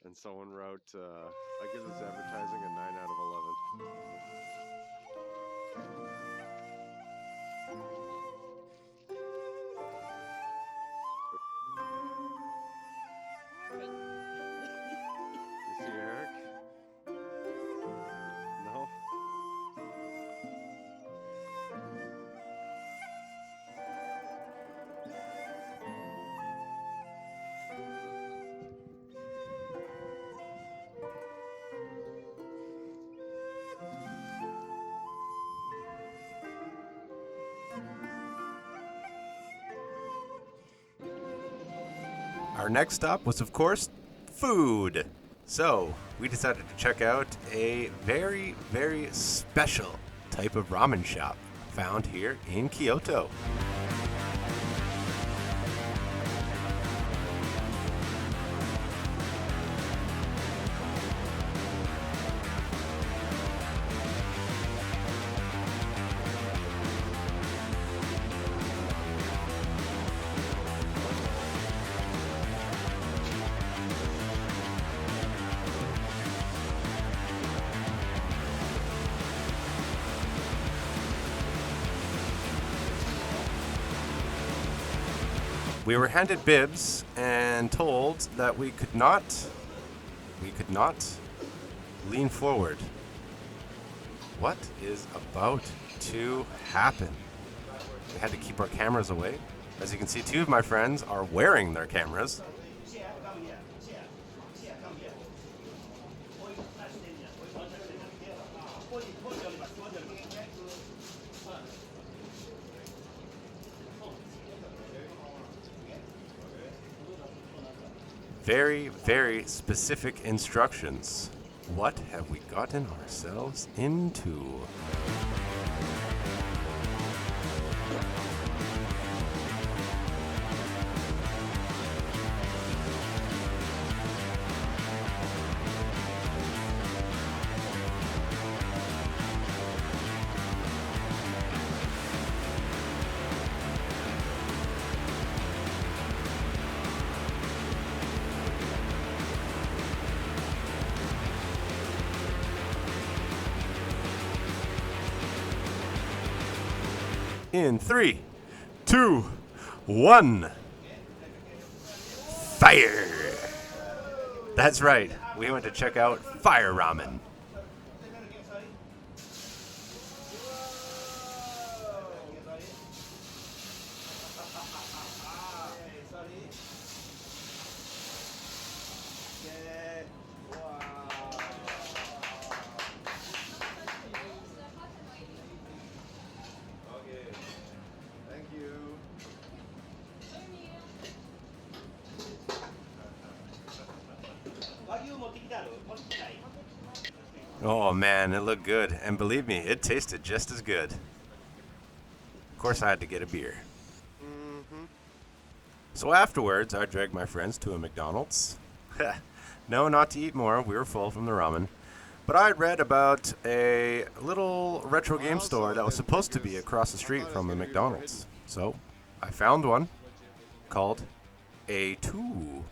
And someone wrote, I give this advertising a 9 out of 11. You see Eric? No? Our next stop was, of course, food. So we decided to check out a very, very special type of ramen shop found here in Kyoto. We were handed bibs and told that we could not lean forward. What is about to happen? We had to keep our cameras away. As you can see, two of my friends are wearing their cameras. Very, very specific instructions. What have we gotten ourselves into? In 3, 2, 1. Fire! That's right. We went to check out Fire Ramen. Oh man, it looked good. And believe me, it tasted just as good. Of course, I had to get a beer. So afterwards, I dragged my friends to a McDonald's. No, not to eat more. We were full from the ramen. But I read about a little retro game store that was supposed to be across the street from a McDonald's. So I found one called A2.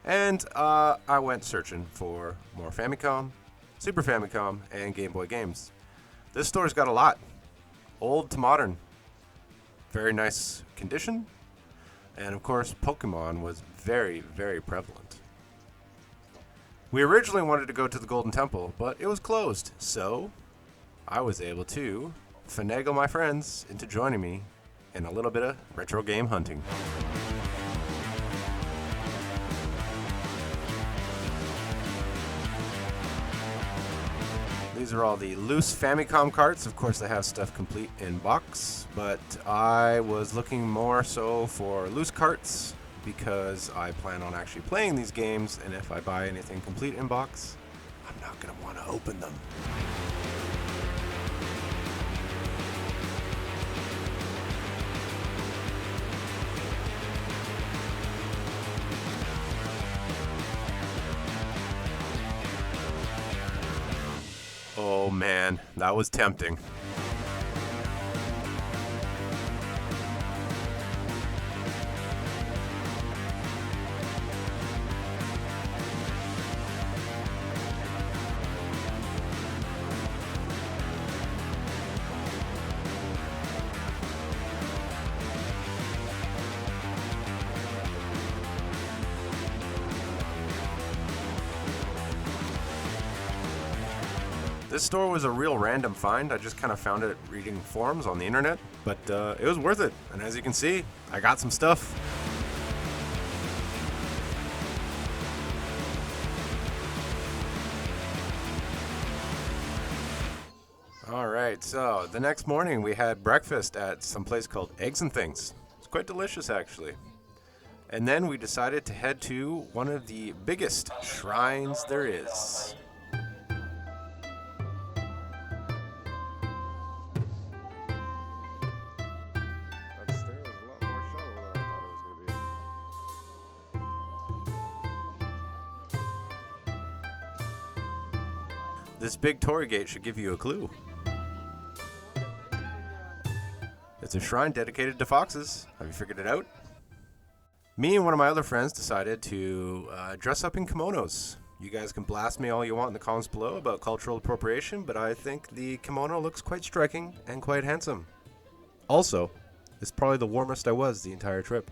And I went searching for more Famicom, Super Famicom, and Game Boy games. This store's got a lot. Old to modern. Very nice condition. And of course, Pokemon was very, very prevalent. We originally wanted to go to the Golden Temple, but it was closed. So I was able to finagle my friends into joining me in a little bit of retro game hunting. These are all the loose Famicom carts. Of course, they have stuff complete in box, but I was looking more so for loose carts because I plan on actually playing these games, and if I buy anything complete in box, I'm not going to want to open them. Oh man, that was tempting. This store was a real random find. I just kind of found it reading forums on the internet, but it was worth it. And as you can see, I got some stuff. Alright, so the next morning we had breakfast at some place called Eggs and Things. It's quite delicious actually. And then we decided to head to one of the biggest shrines there is. This big torii gate should give you a clue. It's a shrine dedicated to foxes. Have you figured it out? Me and one of my other friends decided to dress up in kimonos. You guys can blast me all you want in the comments below about cultural appropriation, but I think the kimono looks quite striking and quite handsome. Also, it's probably the warmest I was the entire trip.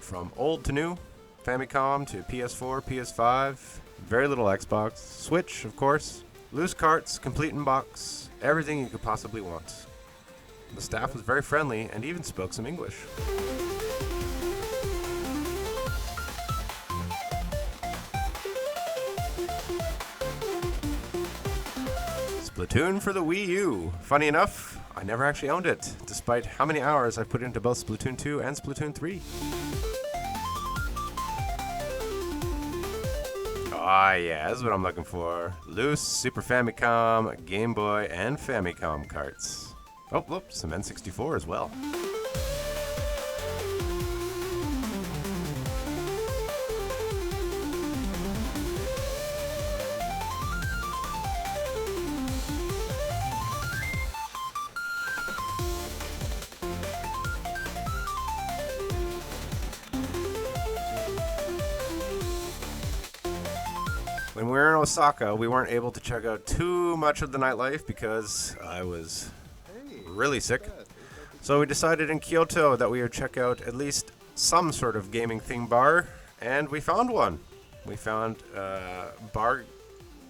from old to new, Famicom to PS4, PS5, very little Xbox, Switch, of course, loose carts, complete in box, everything you could possibly want. The staff was very friendly and even spoke some English. Splatoon for the Wii U. Funny enough, I never actually owned it, despite how many hours I put into both Splatoon 2 and Splatoon 3. Ah, yeah, that's what I'm looking for. Loose Super Famicom, Game Boy, and Famicom carts. Oh, whoops, some N64 as well. When we were in Osaka, we weren't able to check out too much of the nightlife because I was really sick. So we decided in Kyoto that we would check out at least some sort of gaming theme bar, and we found one. We found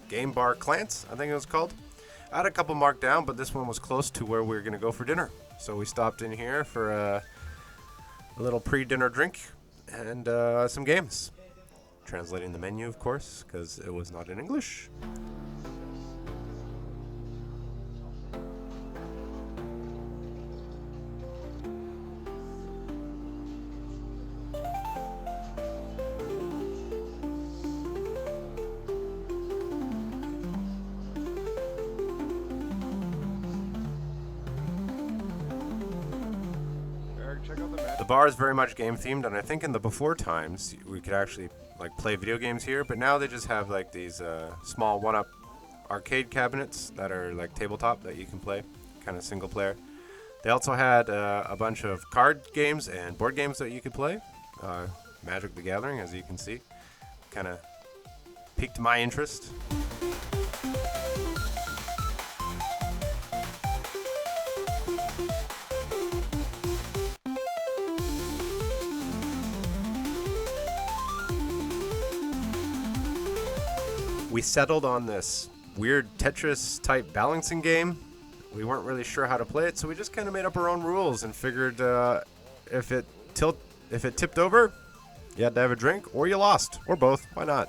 Game Bar Clance, I think it was called. I had a couple marked down, but this one was close to where we were going to go for dinner. So we stopped in here for a little pre-dinner drink and some games. Translating the menu, of course, because it was not in English. The bar is very much game themed, and I think in the before times we could actually like play video games here, but now they just have like these small one-up arcade cabinets that are like tabletop that you can play, kind of single player. They also had a bunch of card games and board games that you could play. Magic the Gathering, as you can see, kind of piqued my interest. We settled on this weird Tetris type balancing game. We weren't really sure how to play it, so we just kind of made up our own rules and figured if it tipped over, you had to have a drink, or you lost, or both. Why not?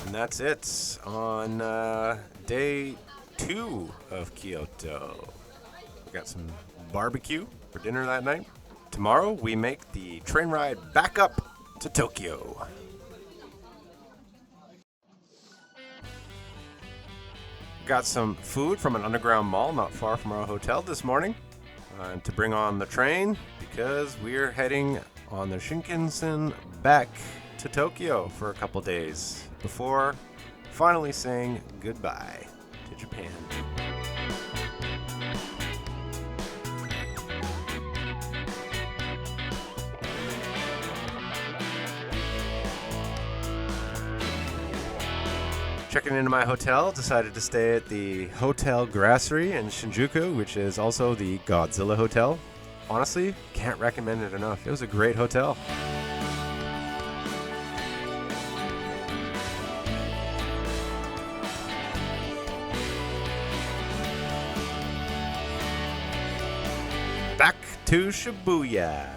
And that's it on day 2 of Kyoto. We got some barbecue for dinner that night. Tomorrow we make the train ride back up to Tokyo. Got some food from an underground mall not far from our hotel this morning to bring on the train because we're heading on the Shinkansen back to Tokyo for a couple days before finally saying goodbye to Japan. Checking into my hotel, decided to stay at the Hotel Grassery in Shinjuku, which is also the Godzilla Hotel. Honestly, can't recommend it enough. It was a great hotel. Back to Shibuya.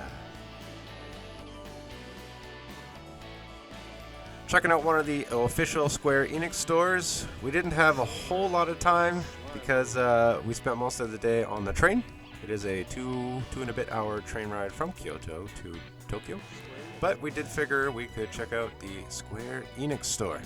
Checking out one of the official Square Enix stores. We didn't have a whole lot of time because we spent most of the day on the train. It is a two and a bit hour train ride from Kyoto to Tokyo. But we did figure we could check out the Square Enix store.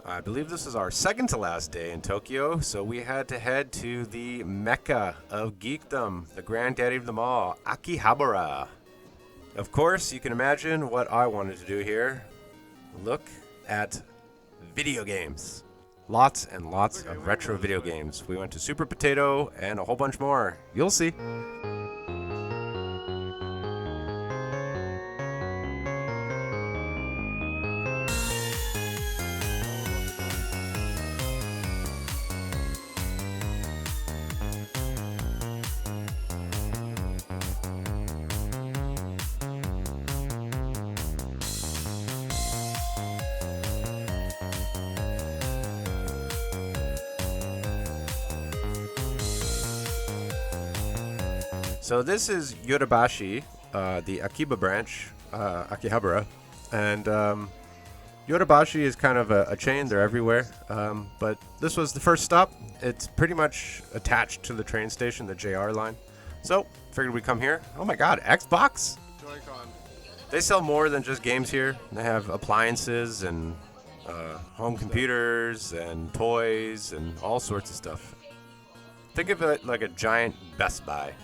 I believe this is our second to last day in Tokyo, so we had to head to the mecca of geekdom, the granddaddy of them all, Akihabara. Of course, you can imagine what I wanted to do here. Look at video games. Lots and lots of retro video games. We went to Super Potato and a whole bunch more. You'll see. So this is Yodobashi, the Akiba branch, Akihabara, and Yodobashi is kind of a chain. They're everywhere, but this was the first stop. It's pretty much attached to the train station, the JR line. So figured we'd come here. Oh my God, Xbox! Joy-Con. They sell more than just games here. They have appliances and home computers and toys and all sorts of stuff. Think of it like a giant Best Buy.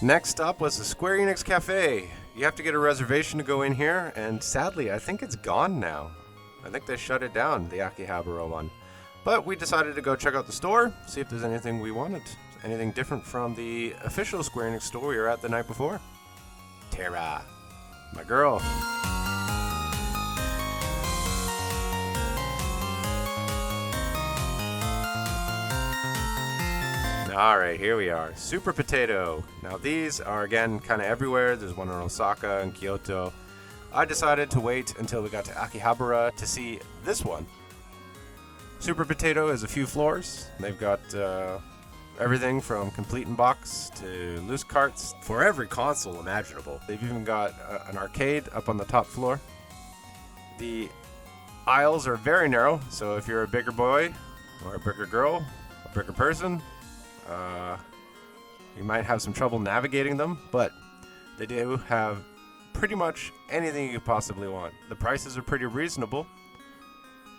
Next up was the Square Enix Cafe. You have to get a reservation to go in here, and sadly, I think it's gone now. I think they shut it down, the Akihabara one. But we decided to go check out the store, see if there's anything we wanted. Anything different from the official Square Enix store we were at the night before. Tara, my girl. Alright, here we are. Super Potato. Now these are again kind of everywhere. There's one in Osaka and Kyoto. I decided to wait until we got to Akihabara to see this one. Super Potato is a few floors. They've got everything from complete in box to loose carts for every console imaginable. They've even got an arcade up on the top floor. The aisles are very narrow, so if you're a bigger boy or a bigger girl, a bigger person, you might have some trouble navigating them, but they do have pretty much anything you could possibly want. The prices are pretty reasonable.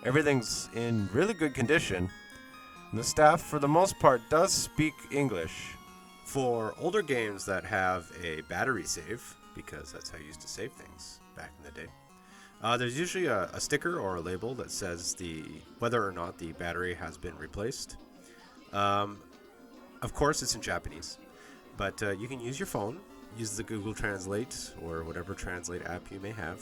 Everything's in really good condition. And the staff, for the most part, does speak English. For older games that have a battery save, because that's how you used to save things back in the day, there's usually a sticker or a label that says whether or not the battery has been replaced. Of course, it's in Japanese, but you can use your phone, use the Google Translate or whatever translate app you may have,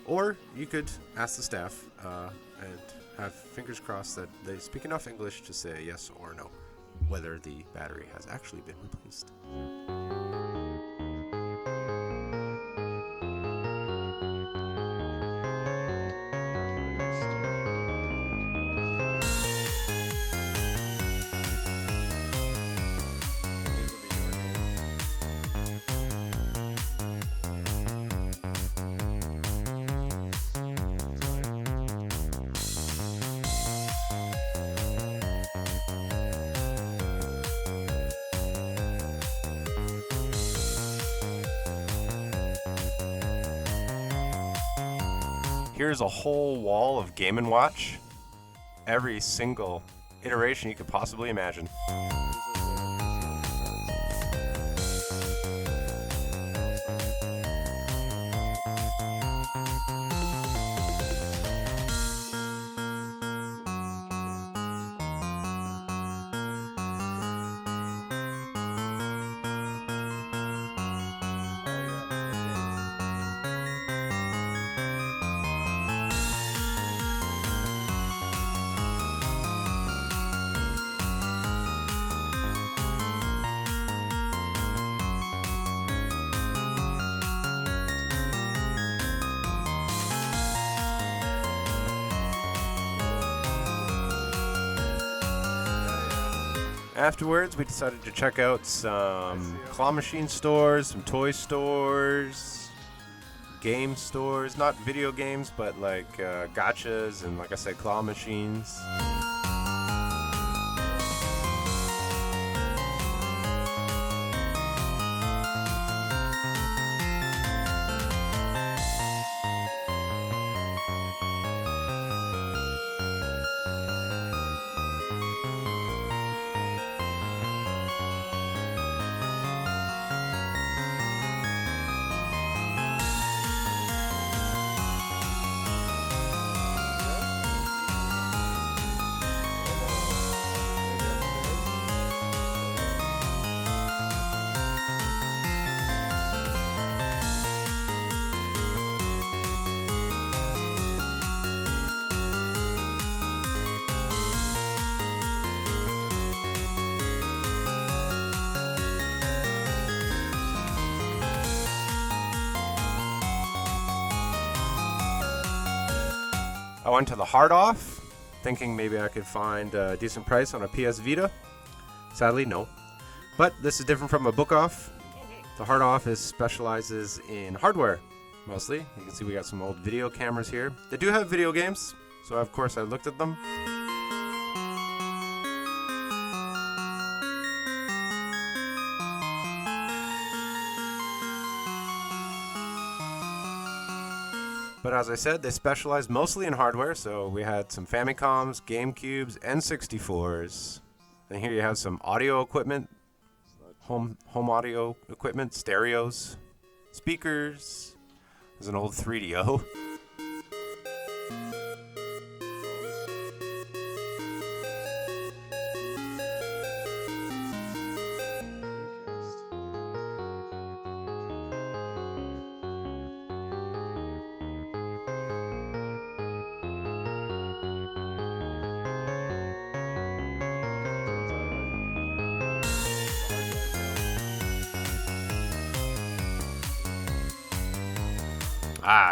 or you could ask the staff and have fingers crossed that they speak enough English to say yes or no, whether the battery has actually been replaced. Here's a whole wall of Game & Watch. Every single iteration you could possibly imagine. Afterwards, we decided to check out some claw machine stores, some toy stores, game stores, not video games, but like gachas and, like I said, claw machines. I went to the Hard Off, thinking maybe I could find a decent price on a PS Vita. Sadly, no. But this is different from a Book Off. The Hard Off specializes in hardware, mostly. You can see we got some old video cameras here. They do have video games, so of course I looked at them. But as I said, they specialize mostly in hardware, so we had some Famicoms, GameCubes, and 64s. And here you have some audio equipment, home audio equipment, stereos, speakers. There's an old 3DO.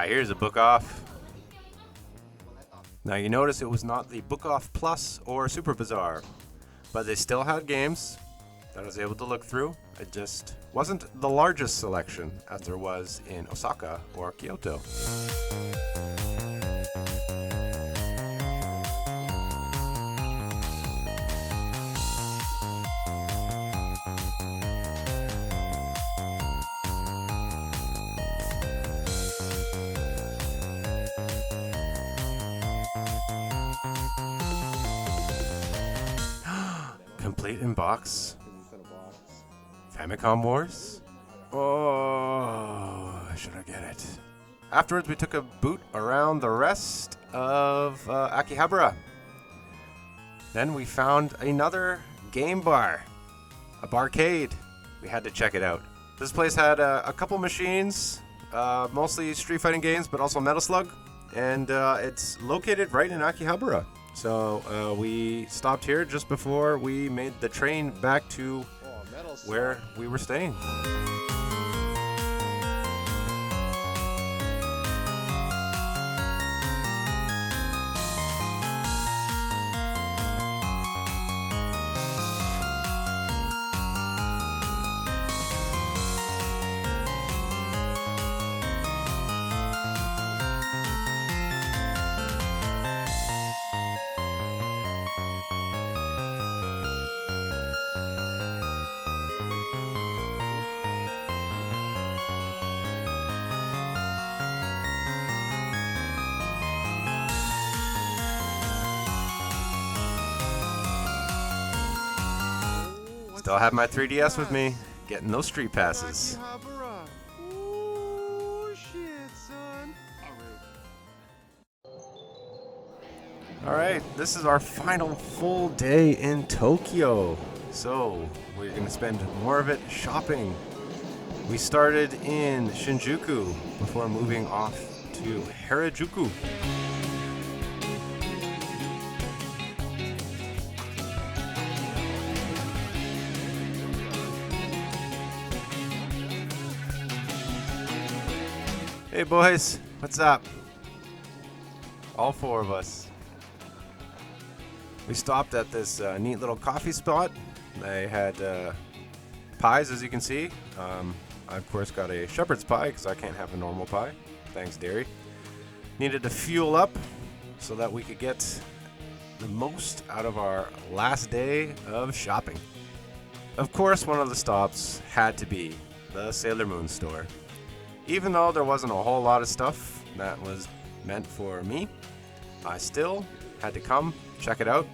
Here's a Book Off. Now you notice it was not the Book Off Plus or Super Bazaar, but they still had games that I was able to look through. It just wasn't the largest selection as there was in Osaka or Kyoto. Complete in box. Famicom Wars. Oh, should I get it? Afterwards, we took a boot around the rest of Akihabara. Then we found another game bar, a barcade. We had to check it out. This place had a couple machines, mostly street fighting games, but also Metal Slug, and it's located right in Akihabara. So we stopped here just before we made the train back to where we were staying. Still have my 3DS with me, getting those street passes. Oh, shit, son. Alright, this is our final full day in Tokyo. So, we're going to spend more of it shopping. We started in Shinjuku before moving off to Harajuku. Hey boys, what's up? All four of us. We stopped at this neat little coffee spot They had pies, as you can see. I, of course, got a shepherd's pie because I can't have a normal pie. Thanks, dairy. Needed to fuel up so that we could get the most out of our last day of shopping. Of course, one of the stops had to be the Sailor Moon store. Even though there wasn't a whole lot of stuff that was meant for me, I still had to come, check it out,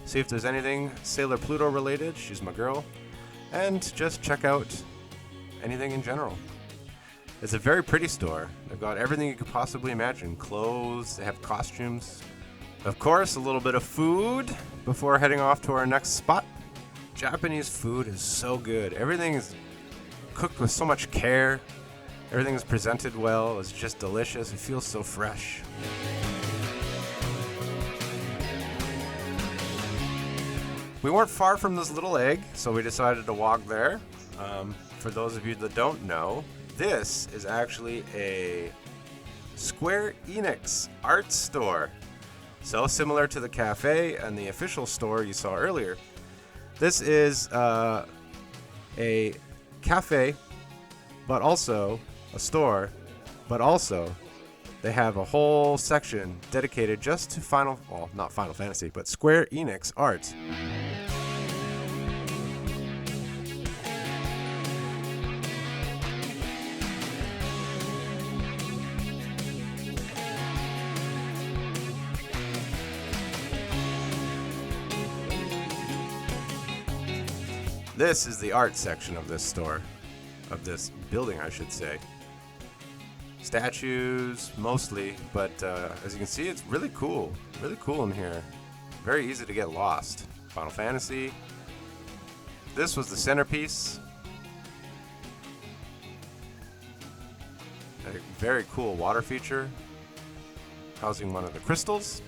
see if there's anything Sailor Pluto related, she's my girl, and just check out anything in general. It's a very pretty store. They've got everything you could possibly imagine. Clothes, they have costumes. Of course, a little bit of food before heading off to our next spot. Japanese food is so good. Everything is cooked with so much care. Everything is presented well. It's just delicious. It feels so fresh. We weren't far from this little egg, so we decided to walk there. For those of you that don't know, this is actually a Square Enix art store. So similar to the cafe and the official store you saw earlier. This is a cafe, but also a store, but also they have a whole section dedicated just to not Final Fantasy, but Square Enix art. This is the art section of this store, of this building, I should say. Statues, mostly, but as you can see, it's really cool in here. Very easy to get lost. Final Fantasy. This was the centerpiece. A very cool water feature, housing one of the crystals.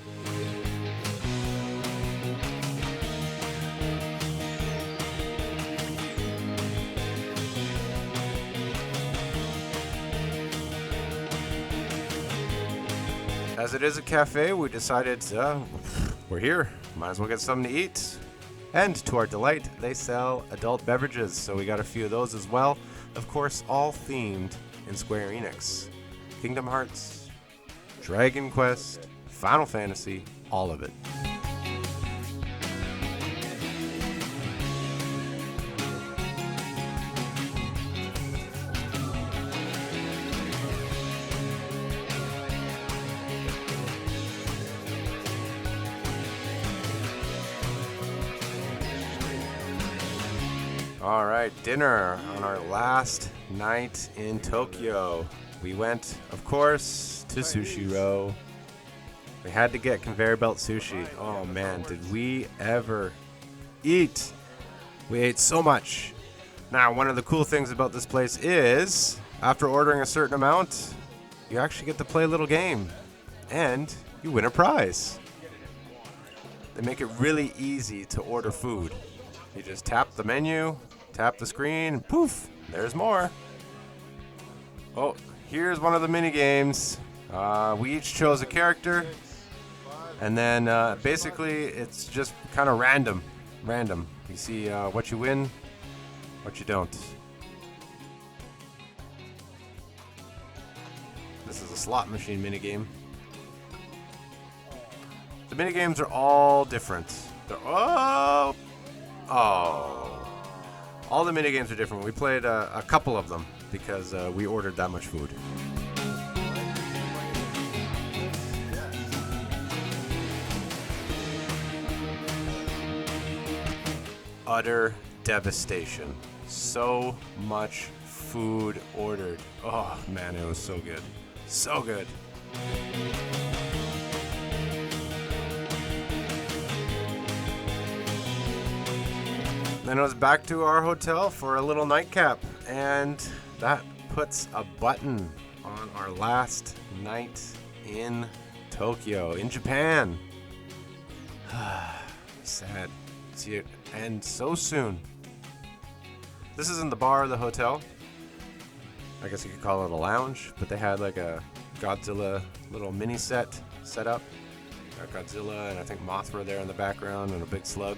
As it is a cafe, we decided we're here, might as well get something to eat. And to our delight, they sell adult beverages, so we got a few of those as well. Of course, all themed in Square Enix. Kingdom Hearts, Dragon Quest, Final Fantasy, all of it. All right, dinner on our last night in Tokyo. We went, of course, to Sushi Row. We had to get conveyor belt sushi. Oh man, did we ever eat? We ate so much. Now, one of the cool things about this place is, after ordering a certain amount, you actually get to play a little game. And you win a prize. They make it really easy to order food. You just tap the menu, tap the screen, and poof, there's more. Oh, here's one of the mini games. We each chose a character, and then basically it's just kind of random. You see what you win, what you don't. This is a slot machine mini game. The mini games are all different. All the mini games are different. We played a couple of them because we ordered that much food. Utter devastation. So much food ordered. Oh man, it was so good. So good. Then it was back to our hotel for a little nightcap, and that puts a button on our last night in Tokyo, in Japan. Sad. See it end so soon. This isn't the bar of the hotel. I guess you could call it a lounge, but they had like a Godzilla little mini set up. Got Godzilla and I think Mothra there in the background and a big slug.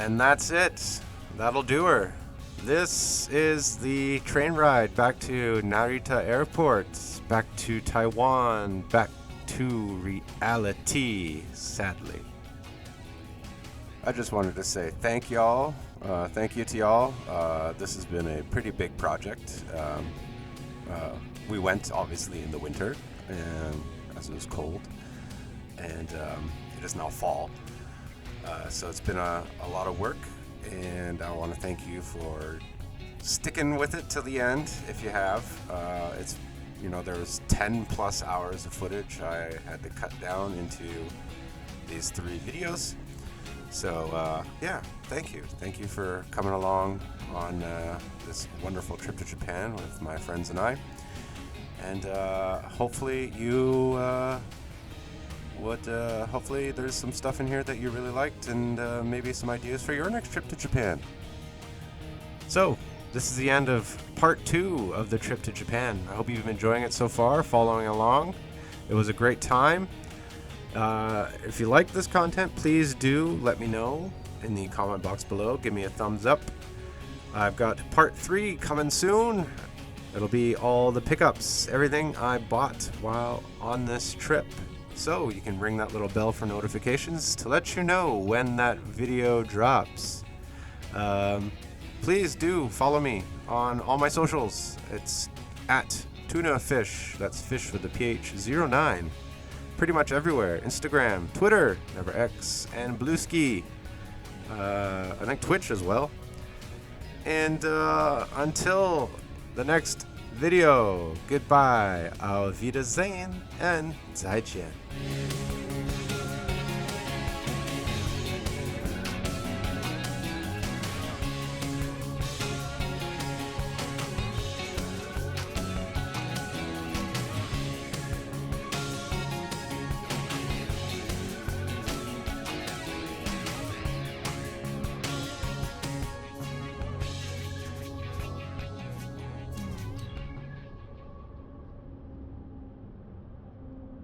And that's it. That'll do her. This is the train ride back to Narita Airport, back to Taiwan, back to reality, sadly. I just wanted to say thank y'all. Thank you to y'all. This has been a pretty big project. We went obviously in the winter, and as it was cold, and it is now fall. So it's been a lot of work, and I want to thank you for sticking with it till the end. If you have, there was 10 plus hours of footage I had to cut down into these 3 videos. So yeah, thank you. Thank you for coming along on this wonderful trip to Japan with my friends and I. And hopefully you hopefully there's some stuff in here that you really liked, and maybe some ideas for your next trip to Japan. So this is the end of part 2 of the trip to Japan. I hope you've been enjoying it so far, following along. It was a great time. If you like this content, please do let me know in the comment box below. Give me a thumbs up. I've got part 3 coming soon. It'll be all the pickups, everything I bought while on this trip. So you can ring that little bell for notifications to let you know when that video drops. Please do follow me on all my socials. It's at tunafish, that's fish with the PH09. Pretty much everywhere. Instagram, Twitter, never X, and Bluesky. I think Twitch as well. And until the next video, goodbye, auf Wiedersehen, and 再见.